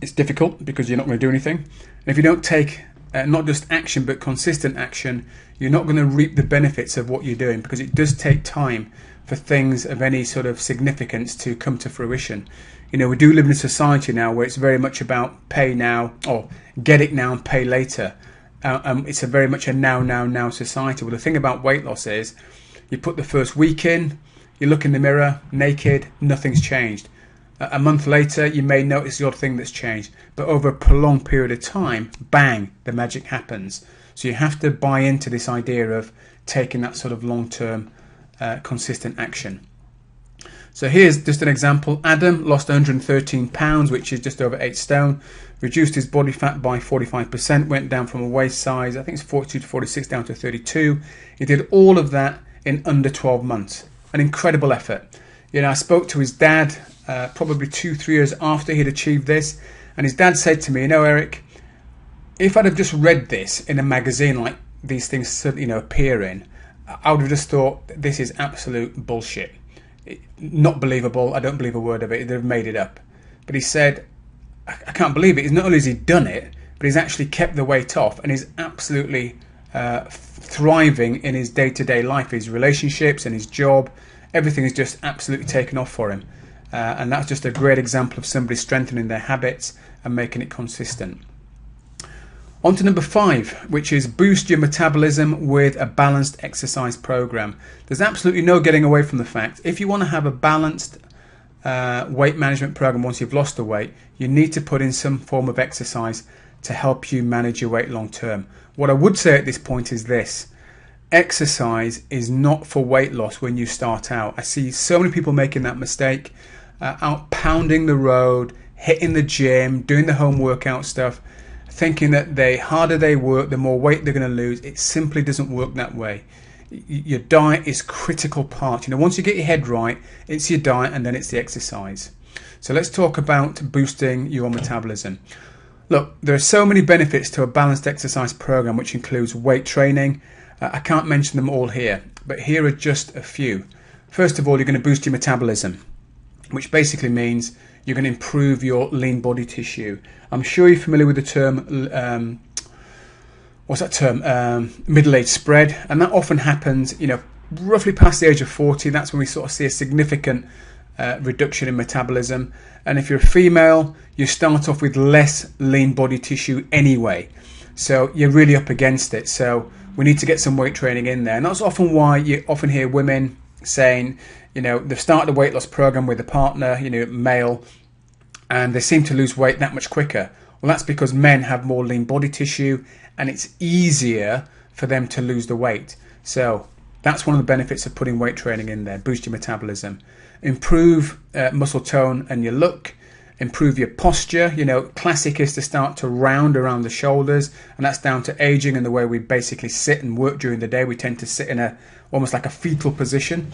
it's difficult because you're not going to do anything. And if you don't take not just action but consistent action, you're not going to reap the benefits of what you're doing, because it does take time for things of any sort of significance to come to fruition. We do live in a society now where it's very much about pay now, or get it now and pay later. It's very much a now society. Well, the thing about weight loss is you put the first week in, you look in the mirror, naked, nothing's changed. A month later, you may notice the odd thing that's changed. But over a prolonged period of time, bang, the magic happens. So you have to buy into this idea of taking that sort of long-term, consistent action. So here's just an example. Adam lost 113 pounds, which is just over 8 stone. Reduced his body fat by 45%, went down from a waist size, I think it's 42 to 46, down to 32. He did all of that in under 12 months. An incredible effort. I spoke to his dad probably 2-3 years after he'd achieved this, and his dad said to me, Eric, if I'd have just read this in a magazine like these things appear in, I would have just thought this is absolute bullshit. Not believable. I don't believe a word of it. They've made it up. But he said, I can't believe it. Not only has he done it, but he's actually kept the weight off, and he's absolutely thriving in his day-to-day life, his relationships and his job. Everything is just absolutely taken off for him. And that's just a great example of somebody strengthening their habits and making it consistent. On to number 5, which is boost your metabolism with a balanced exercise program. There's absolutely no getting away from the fact, if you want to have a balanced weight management program once you've lost the weight, you need to put in some form of exercise to help you manage your weight long term. What I would say at this point is this: exercise is not for weight loss when you start out. I see so many people making that mistake, out pounding the road, hitting the gym, doing the home workout stuff, thinking that the harder they work, the more weight they're going to lose. It simply doesn't work that way. Your diet is a critical part. Once you get your head right, it's your diet and then it's the exercise. So let's talk about boosting your metabolism. Look, there are so many benefits to a balanced exercise program, which includes weight training. I can't mention them all here, but here are just a few. First of all, you're going to boost your metabolism, which basically means you're going to improve your lean body tissue. I'm sure you're familiar with the term, middle-age spread, and that often happens, roughly past the age of 40. That's when we sort of see a significant reduction in metabolism. And if you're a female, you start off with less lean body tissue anyway, so you're really up against it. So we need to get some weight training in there, and that's often why you often hear women saying, they've started a weight loss program with a partner, male, and they seem to lose weight that much quicker. Well, that's because men have more lean body tissue and it's easier for them to lose the weight. So that's one of the benefits of putting weight training in there. Boost your metabolism, improve muscle tone and your look, improve your posture. You know, classic is to start to round around the shoulders, and that's down to aging and the way we basically sit and work during the day. We tend to sit in a almost like a fetal position.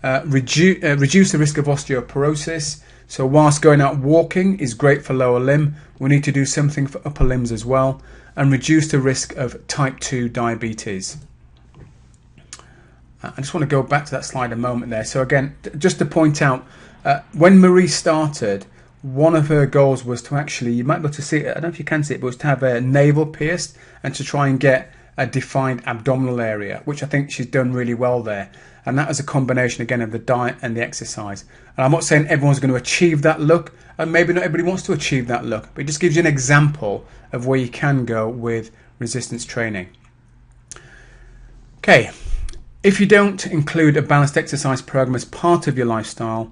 Reduce the risk of osteoporosis. So whilst going out walking is great for lower limb, we need to do something for upper limbs as well, and reduce the risk of type 2 diabetes. I just want to go back to that slide a moment there. So again, just to point out, when Marie started, one of her goals was to actually, you might be able to see it, I don't know if you can see it, but was to have a navel pierced and to try and get a defined abdominal area, which I think she's done really well there. And that was a combination again of the diet and the exercise. And I'm not saying everyone's going to achieve that look, and maybe not everybody wants to achieve that look, but it just gives you an example of where you can go with resistance training. Okay, if you don't include a balanced exercise program as part of your lifestyle,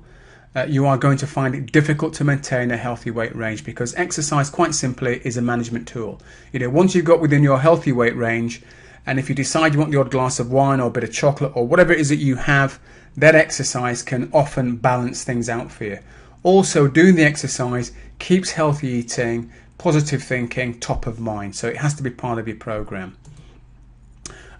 you are going to find it difficult to maintain a healthy weight range, because exercise, quite simply, is a management tool. You know, once you've got within your healthy weight range, and if you decide you want the odd glass of wine or a bit of chocolate or whatever it is that you have, that exercise can often balance things out for you. Also, doing the exercise keeps healthy eating, positive thinking top of mind, so it has to be part of your program.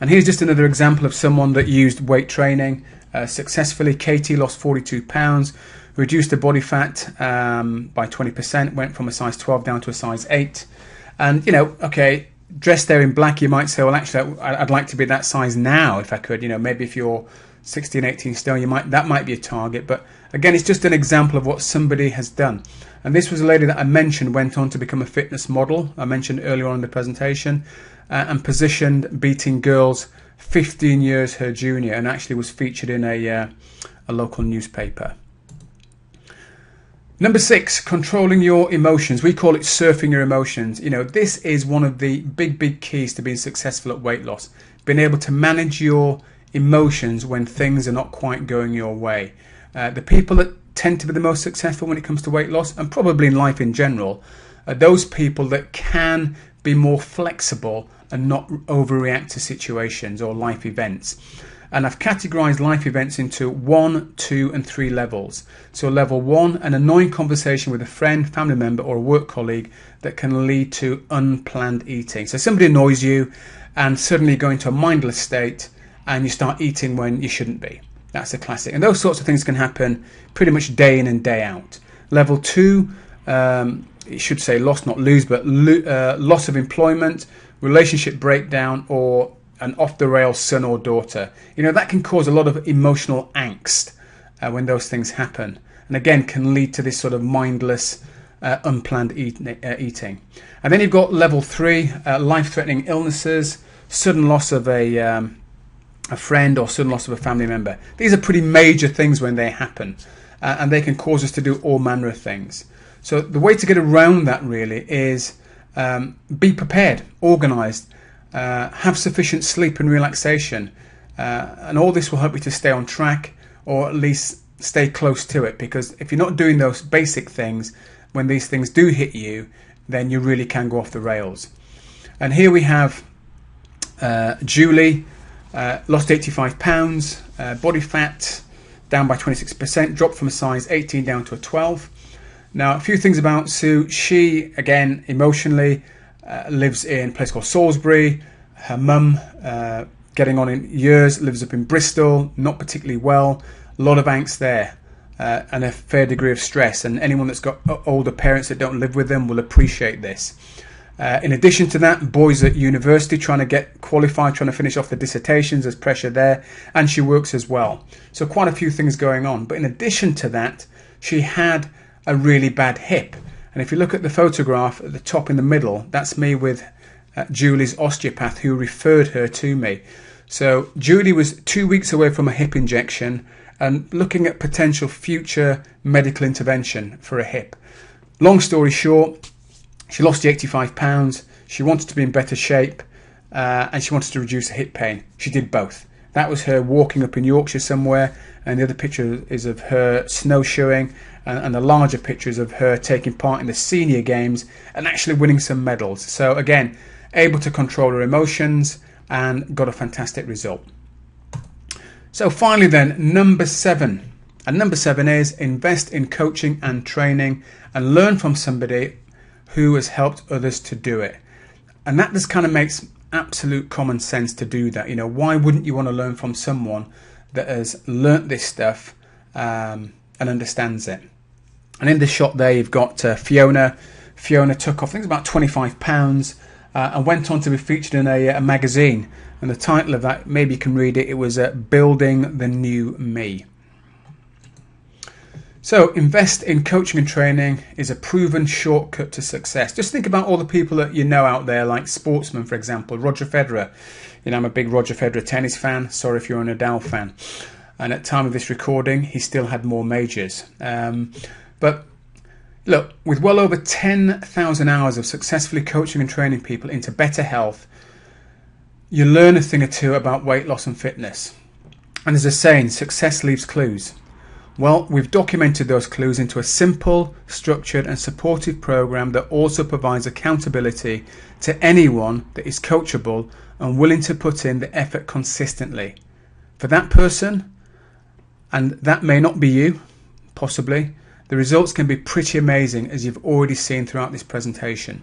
And here's just another example of someone that used weight training successfully. Katie lost 42 pounds, reduced her body fat by 20%, went from a size 12 down to a size 8. And, you know, okay, dressed there in black, you might say, well, actually, I'd like to be that size now if I could. You know, maybe if you're 16, 18 stone, that might be a target. But again, it's just an example of what somebody has done. And this was a lady that I mentioned went on to become a fitness model. I mentioned earlier on in the presentation, and positioned beating girls 15 years her junior, and actually was featured in a local newspaper. Number 6, controlling your emotions. We call it surfing your emotions. You know, this is one of the big keys to being successful at weight loss. Being able to manage your emotions when things are not quite going your way. The people that tend to be the most successful when it comes to weight loss, and probably in life in general, are those people that can be more flexible and not overreact to situations or life events. And I've categorized life events into 1, 2, and 3 levels. So level 1, an annoying conversation with a friend, family member, or a work colleague that can lead to unplanned eating. So somebody annoys you and suddenly go into a mindless state and you start eating when you shouldn't be. That's a classic. And those sorts of things can happen pretty much day in and day out. Level 2, it should say loss, not lose, but loss of employment, relationship breakdown, or an off-the-rails son or daughter. You know, that can cause a lot of emotional angst when those things happen. And again, can lead to this sort of mindless, unplanned eating. And then you've got level 3, life-threatening illnesses, sudden loss of a friend, or sudden loss of a family member. These are pretty major things when they happen, and they can cause us to do all manner of things. So the way to get around that really is be prepared, organised, have sufficient sleep and relaxation, and all this will help you to stay on track, or at least stay close to it, because if you're not doing those basic things, when these things do hit you, then you really can go off the rails. And here we have Julie, lost 85 pounds, body fat down by 26%, dropped from a size 18 down to a 12. Now, a few things about Sue. She, again, emotionally lives in a place called Salisbury. Her mum, getting on in years, lives up in Bristol, not particularly well. A lot of angst there, and a fair degree of stress. And anyone that's got older parents that don't live with them will appreciate this. In addition to that, boys at university trying to get qualified, trying to finish off the dissertations, there's pressure there, and she works as well. So quite a few things going on. But in addition to that, she had a really bad hip. And if you look at the photograph at the top in the middle, that's me with Julie's osteopath who referred her to me. So Julie was 2 weeks away from a hip injection and looking at potential future medical intervention for a hip. Long story short, she lost the 85 pounds, she wanted to be in better shape, and she wanted to reduce the hip pain. She did both. That was her walking up in Yorkshire somewhere, and the other picture is of her snowshoeing, and the larger picture is of her taking part in the senior games and actually winning some medals. So again, able to control her emotions and got a fantastic result. So finally then, number 7. And number 7 is invest in coaching and training and learn from somebody who has helped others to do it. And that just kind of makes absolute common sense to do that. You know, why wouldn't you want to learn from someone that has learnt this stuff and understands it? And in the shot there, you've got Fiona. Fiona took off, I think it's about 25 pounds, and went on to be featured in a magazine. And the title of that, maybe you can read it, it was Building the New Me. So invest in coaching and training is a proven shortcut to success. Just think about all the people that you know out there, like sportsmen, for example, Roger Federer. You know, I'm a big Roger Federer tennis fan. Sorry if you're a Nadal fan. And at the time of this recording, he still had more majors. But look, with well over 10,000 hours of successfully coaching and training people into better health, you learn a thing or two about weight loss and fitness. And there's a saying, success leaves clues. Well, we've documented those clues into a simple, structured and supportive program that also provides accountability to anyone that is coachable and willing to put in the effort consistently. For that person, and that may not be you, possibly, the results can be pretty amazing, as you've already seen throughout this presentation.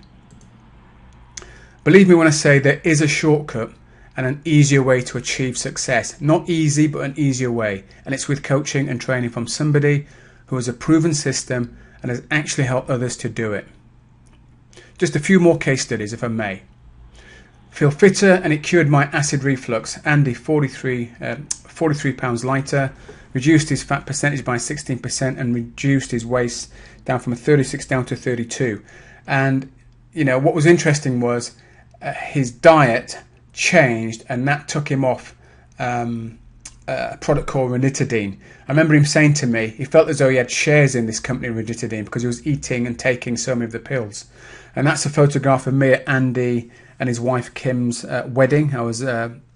Believe me when I say there is a shortcut and an easier way to achieve success. Not easy, but an easier way. And it's with coaching and training from somebody who has a proven system and has actually helped others to do it. Just a few more case studies, if I may. Feel fitter and it cured my acid reflux. Andy, 43 pounds lighter, reduced his fat percentage by 16% and reduced his waist down from a 36 down to 32. And, you know, what was interesting was his diet changed, and that took him off a product called ranitidine. I remember him saying to me he felt as though he had shares in this company ranitidine because he was eating and taking so many of the pills. And that's a photograph of me at Andy and his wife Kim's wedding. I was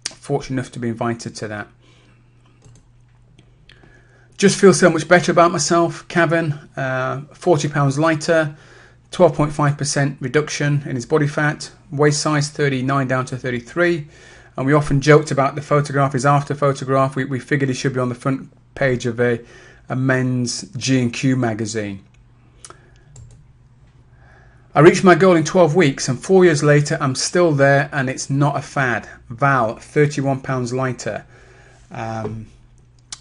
fortunate enough to be invited to that. Just feel so much better about myself. Kevin, 40 pounds lighter, 12.5% reduction in his body fat, waist size 39 down to 33, and we often joked about the photograph, his after photograph. We figured he should be on the front page of a men's G&Q magazine. I reached my goal in 12 weeks, and 4 years later I'm still there, and it's not a fad. Val, 31 pounds lighter,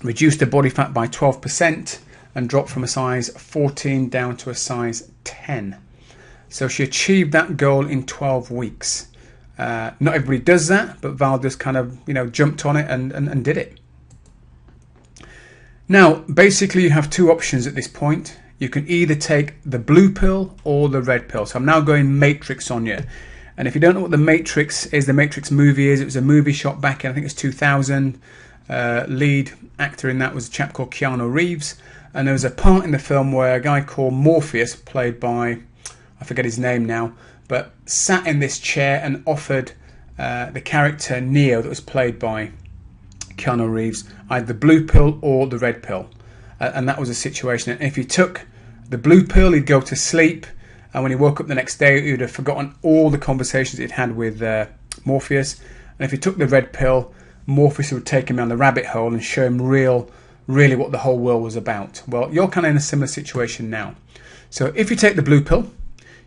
reduced her body fat by 12% and dropped from a size 14 down to a size 10. So she achieved that goal in 12 weeks. Not everybody does that, but Val just kind of, you know, jumped on it and did it. Now, basically you have two options at this point. You can either take the blue pill or the red pill. So I'm now going Matrix on you. And if you don't know what the Matrix is, the Matrix movie is, it was a movie shot back in, I think it's 2000. Lead actor in that was a chap called Keanu Reeves. And there was a part in the film where a guy called Morpheus, played by, I forget his name now, but sat in this chair and offered the character Neo, that was played by Keanu Reeves, either the blue pill or the red pill. And that was a situation. And if he took the blue pill, he'd go to sleep. And when he woke up the next day, he would have forgotten all the conversations he'd had with Morpheus. And if he took the red pill, Morpheus would take him down the rabbit hole and show him really what the whole world was about. Well, you're kind of in a similar situation now. So if you take the blue pill,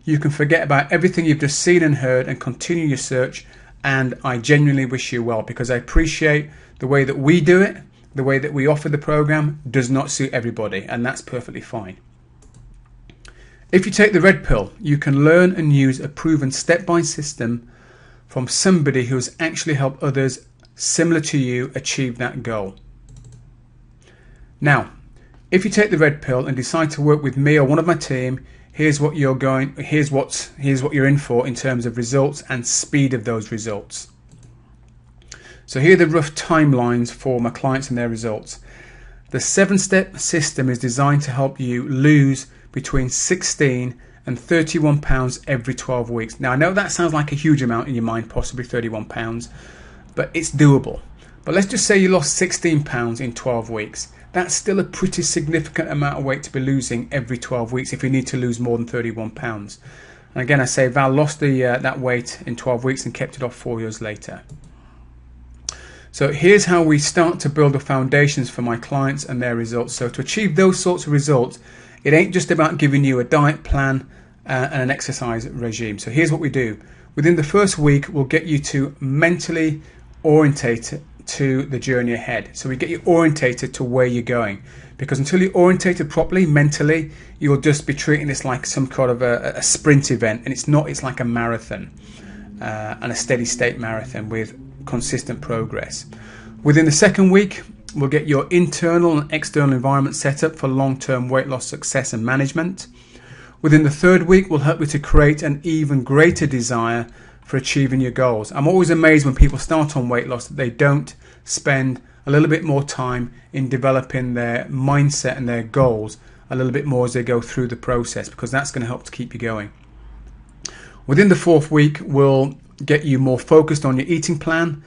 you can forget about everything you've just seen and heard and continue your search. And I genuinely wish you well, because I appreciate the way that we do it, the way that we offer the program does not suit everybody, and that's perfectly fine. If you take the red pill, you can learn and use a proven step-by-step system from somebody who has actually helped others similar to you achieve that goal. Now, if you take the red pill and decide to work with me or one of my team, here's what you're in for in terms of results and speed of those results. So here are the rough timelines for my clients and their results. The 7-step system is designed to help you lose between 16 and 31 pounds every 12 weeks. Now I know that sounds like a huge amount in your mind, possibly 31 pounds, but it's doable. But let's just say you lost 16 pounds in 12 weeks. That's still a pretty significant amount of weight to be losing every 12 weeks if you need to lose more than 31 pounds. And again, I say Val lost that weight in 12 weeks and kept it off 4 years later. So here's how we start to build the foundations for my clients and their results. So to achieve those sorts of results, it ain't just about giving you a diet plan and an exercise regime. So here's what we do. Within the first week, we'll get you to mentally orientate to the journey ahead. So we get you orientated to where you're going, because until you're orientated properly mentally, you'll just be treating this like some kind of a sprint event, and it's not. It's like a marathon, and a steady state marathon with consistent progress. Within the second week, we'll get your internal and external environment set up for long-term weight loss success and management. Within the third week, we'll help you to create an even greater desire for achieving your goals. I'm always amazed when people start on weight loss that they don't spend a little bit more time in developing their mindset and their goals a little bit more as they go through the process, because that's going to help to keep you going. Within the fourth week, we'll get you more focused on your eating plan.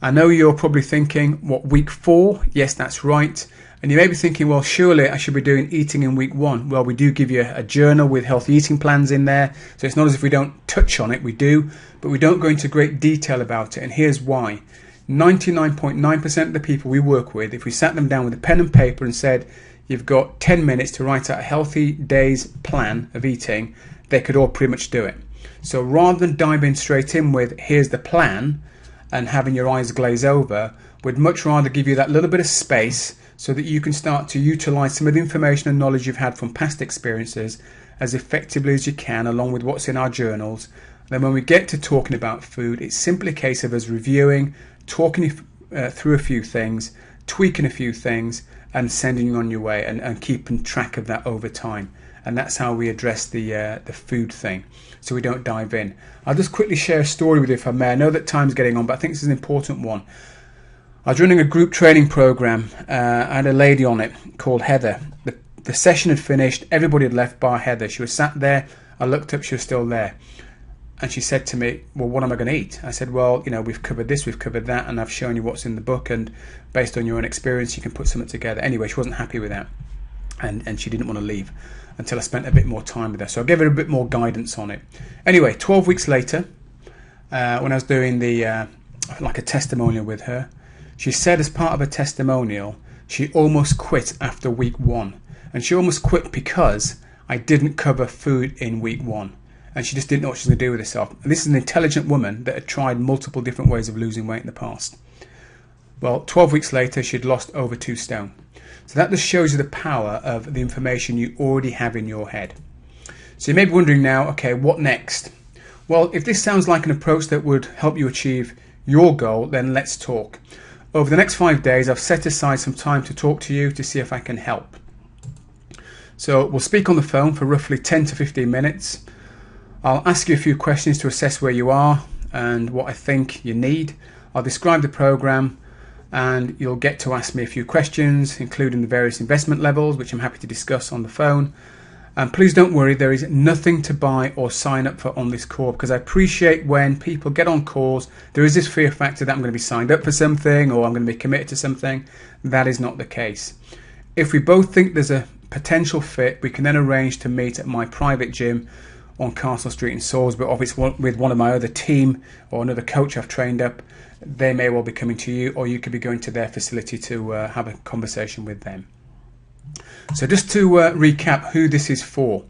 I know you're probably thinking, what, week 4? Yes, that's right. And you may be thinking, well, surely I should be doing eating in week 1. Well, we do give you a journal with healthy eating plans in there. So it's not as if we don't touch on it, we do, but we don't go into great detail about it. And here's why. 99.9% of the people we work with, if we sat them down with a pen and paper and said, you've got 10 minutes to write out a healthy day's plan of eating, they could all pretty much do it. So rather than diving straight in with, here's the plan, and having your eyes glaze over, we'd much rather give you that little bit of space so that you can start to utilize some of the information and knowledge you've had from past experiences as effectively as you can, along with what's in our journals. Then when we get to talking about food, it's simply a case of us reviewing, talking through a few things, tweaking a few things, and sending you on your way, and keeping track of that over time. And that's how we address the food thing, so we don't dive in. I'll just quickly share a story with you if I may. I know that time's getting on, but I think this is an important one. I was running a group training program. I had a lady on it called Heather. The session had finished, everybody had left bar Heather. She was sat there, I looked up, she was still there. And she said to me, well, what am I going to eat? I said, well, we've covered this, we've covered that, and I've shown you what's in the book, and based on your own experience, you can put something together. Anyway, she wasn't happy with that, and she didn't want to leave until I spent a bit more time with her. So I gave her a bit more guidance on it. Anyway, 12 weeks later, when I was doing like a testimonial with her, she said as part of her testimonial, she almost quit after week 1. And she almost quit because I didn't cover food in week 1. And she just didn't know what she was going to do with herself. And this is an intelligent woman that had tried multiple different ways of losing weight in the past. Well, 12 weeks later, she'd lost over 2 stone. So that just shows you the power of the information you already have in your head. So you may be wondering now, okay, what next? Well, if this sounds like an approach that would help you achieve your goal, then let's talk. Over the next 5 days, I've set aside some time to talk to you to see if I can help. So we'll speak on the phone for roughly 10 to 15 minutes. I'll ask you a few questions to assess where you are and what I think you need. I'll describe the program, and you'll get to ask me a few questions, including the various investment levels, which I'm happy to discuss on the phone. And please don't worry, there is nothing to buy or sign up for on this call, because I appreciate when people get on calls, there is this fear factor that I'm going to be signed up for something or I'm going to be committed to something. That is not the case. If we both think there's a potential fit, we can then arrange to meet at my private gym on Castle Street in Salisbury, or if it's with one of my other team or another coach I've trained up, they may well be coming to you, or you could be going to their facility to have a conversation with them. So just to recap who this is for.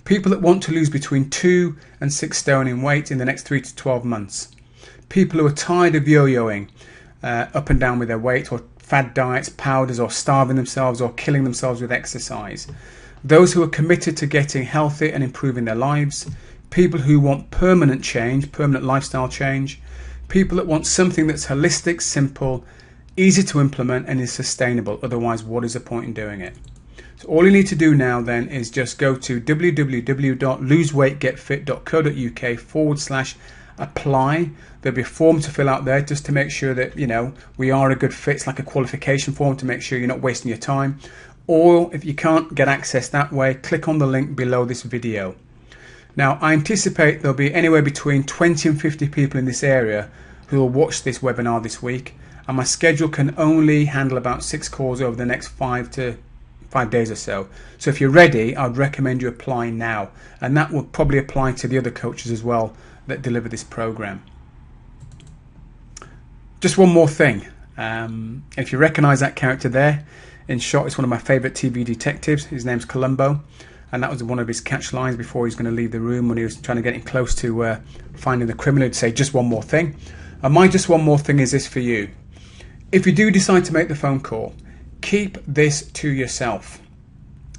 People that want to lose between 2 and 6 stone in weight in the next 3 to 12 months. People who are tired of yo-yoing up and down with their weight, or fad diets, powders, or starving themselves, or killing themselves with exercise. Those who are committed to getting healthy and improving their lives. People who want permanent change, permanent lifestyle change. People that want something that's holistic, simple, easy to implement, and is sustainable. Otherwise, what is the point in doing it? So all you need to do now then is just go to www.loseweightgetfit.co.uk/apply. There'll be a form to fill out there just to make sure that, we are a good fit. It's like a qualification form to make sure you're not wasting your time. Or if you can't get access that way, click on the link below this video. Now, I anticipate there'll be anywhere between 20 and 50 people in this area who will watch this webinar this week. and my schedule can only handle about 6 calls over the next 5 days or so. So if you're ready, I'd recommend you apply now, and that will probably apply to the other coaches as well that deliver this program. Just one more thing, if you recognize that character there, in short, it's one of my favorite TV detectives. His name's Columbo, and that was one of his catch lines before he was going to leave the room when he was trying to get him close to finding the criminal. He'd say, just one more thing. And my just one more thing is this for you. If you do decide to make the phone call, keep this to yourself.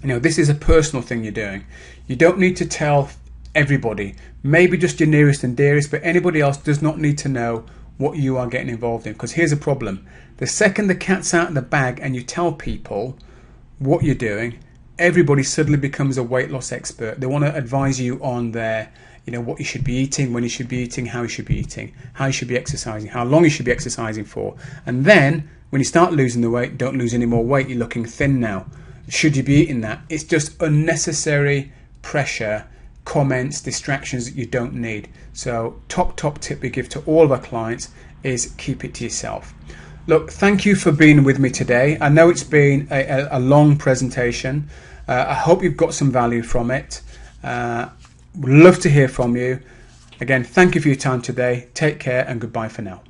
You know, this is a personal thing you're doing. You don't need to tell everybody, maybe just your nearest and dearest, but anybody else does not need to know what you are getting involved in. Because here's a problem. The second the cat's out of the bag and you tell people what you're doing, everybody suddenly becomes a weight loss expert. They want to advise you on their, what you should be eating, when you should be eating, how you should be eating, how you should be exercising, how long you should be exercising for. And then when you start losing the weight, don't lose any more weight. You're looking thin now. Should you be eating that? It's just unnecessary pressure, comments, distractions that you don't need. So top tip we give to all of our clients is keep it to yourself. Look, thank you for being with me today. I know it's been a long presentation. I hope you've got some value from it. Would love to hear from you. Again, thank you for your time today. Take care and goodbye for now.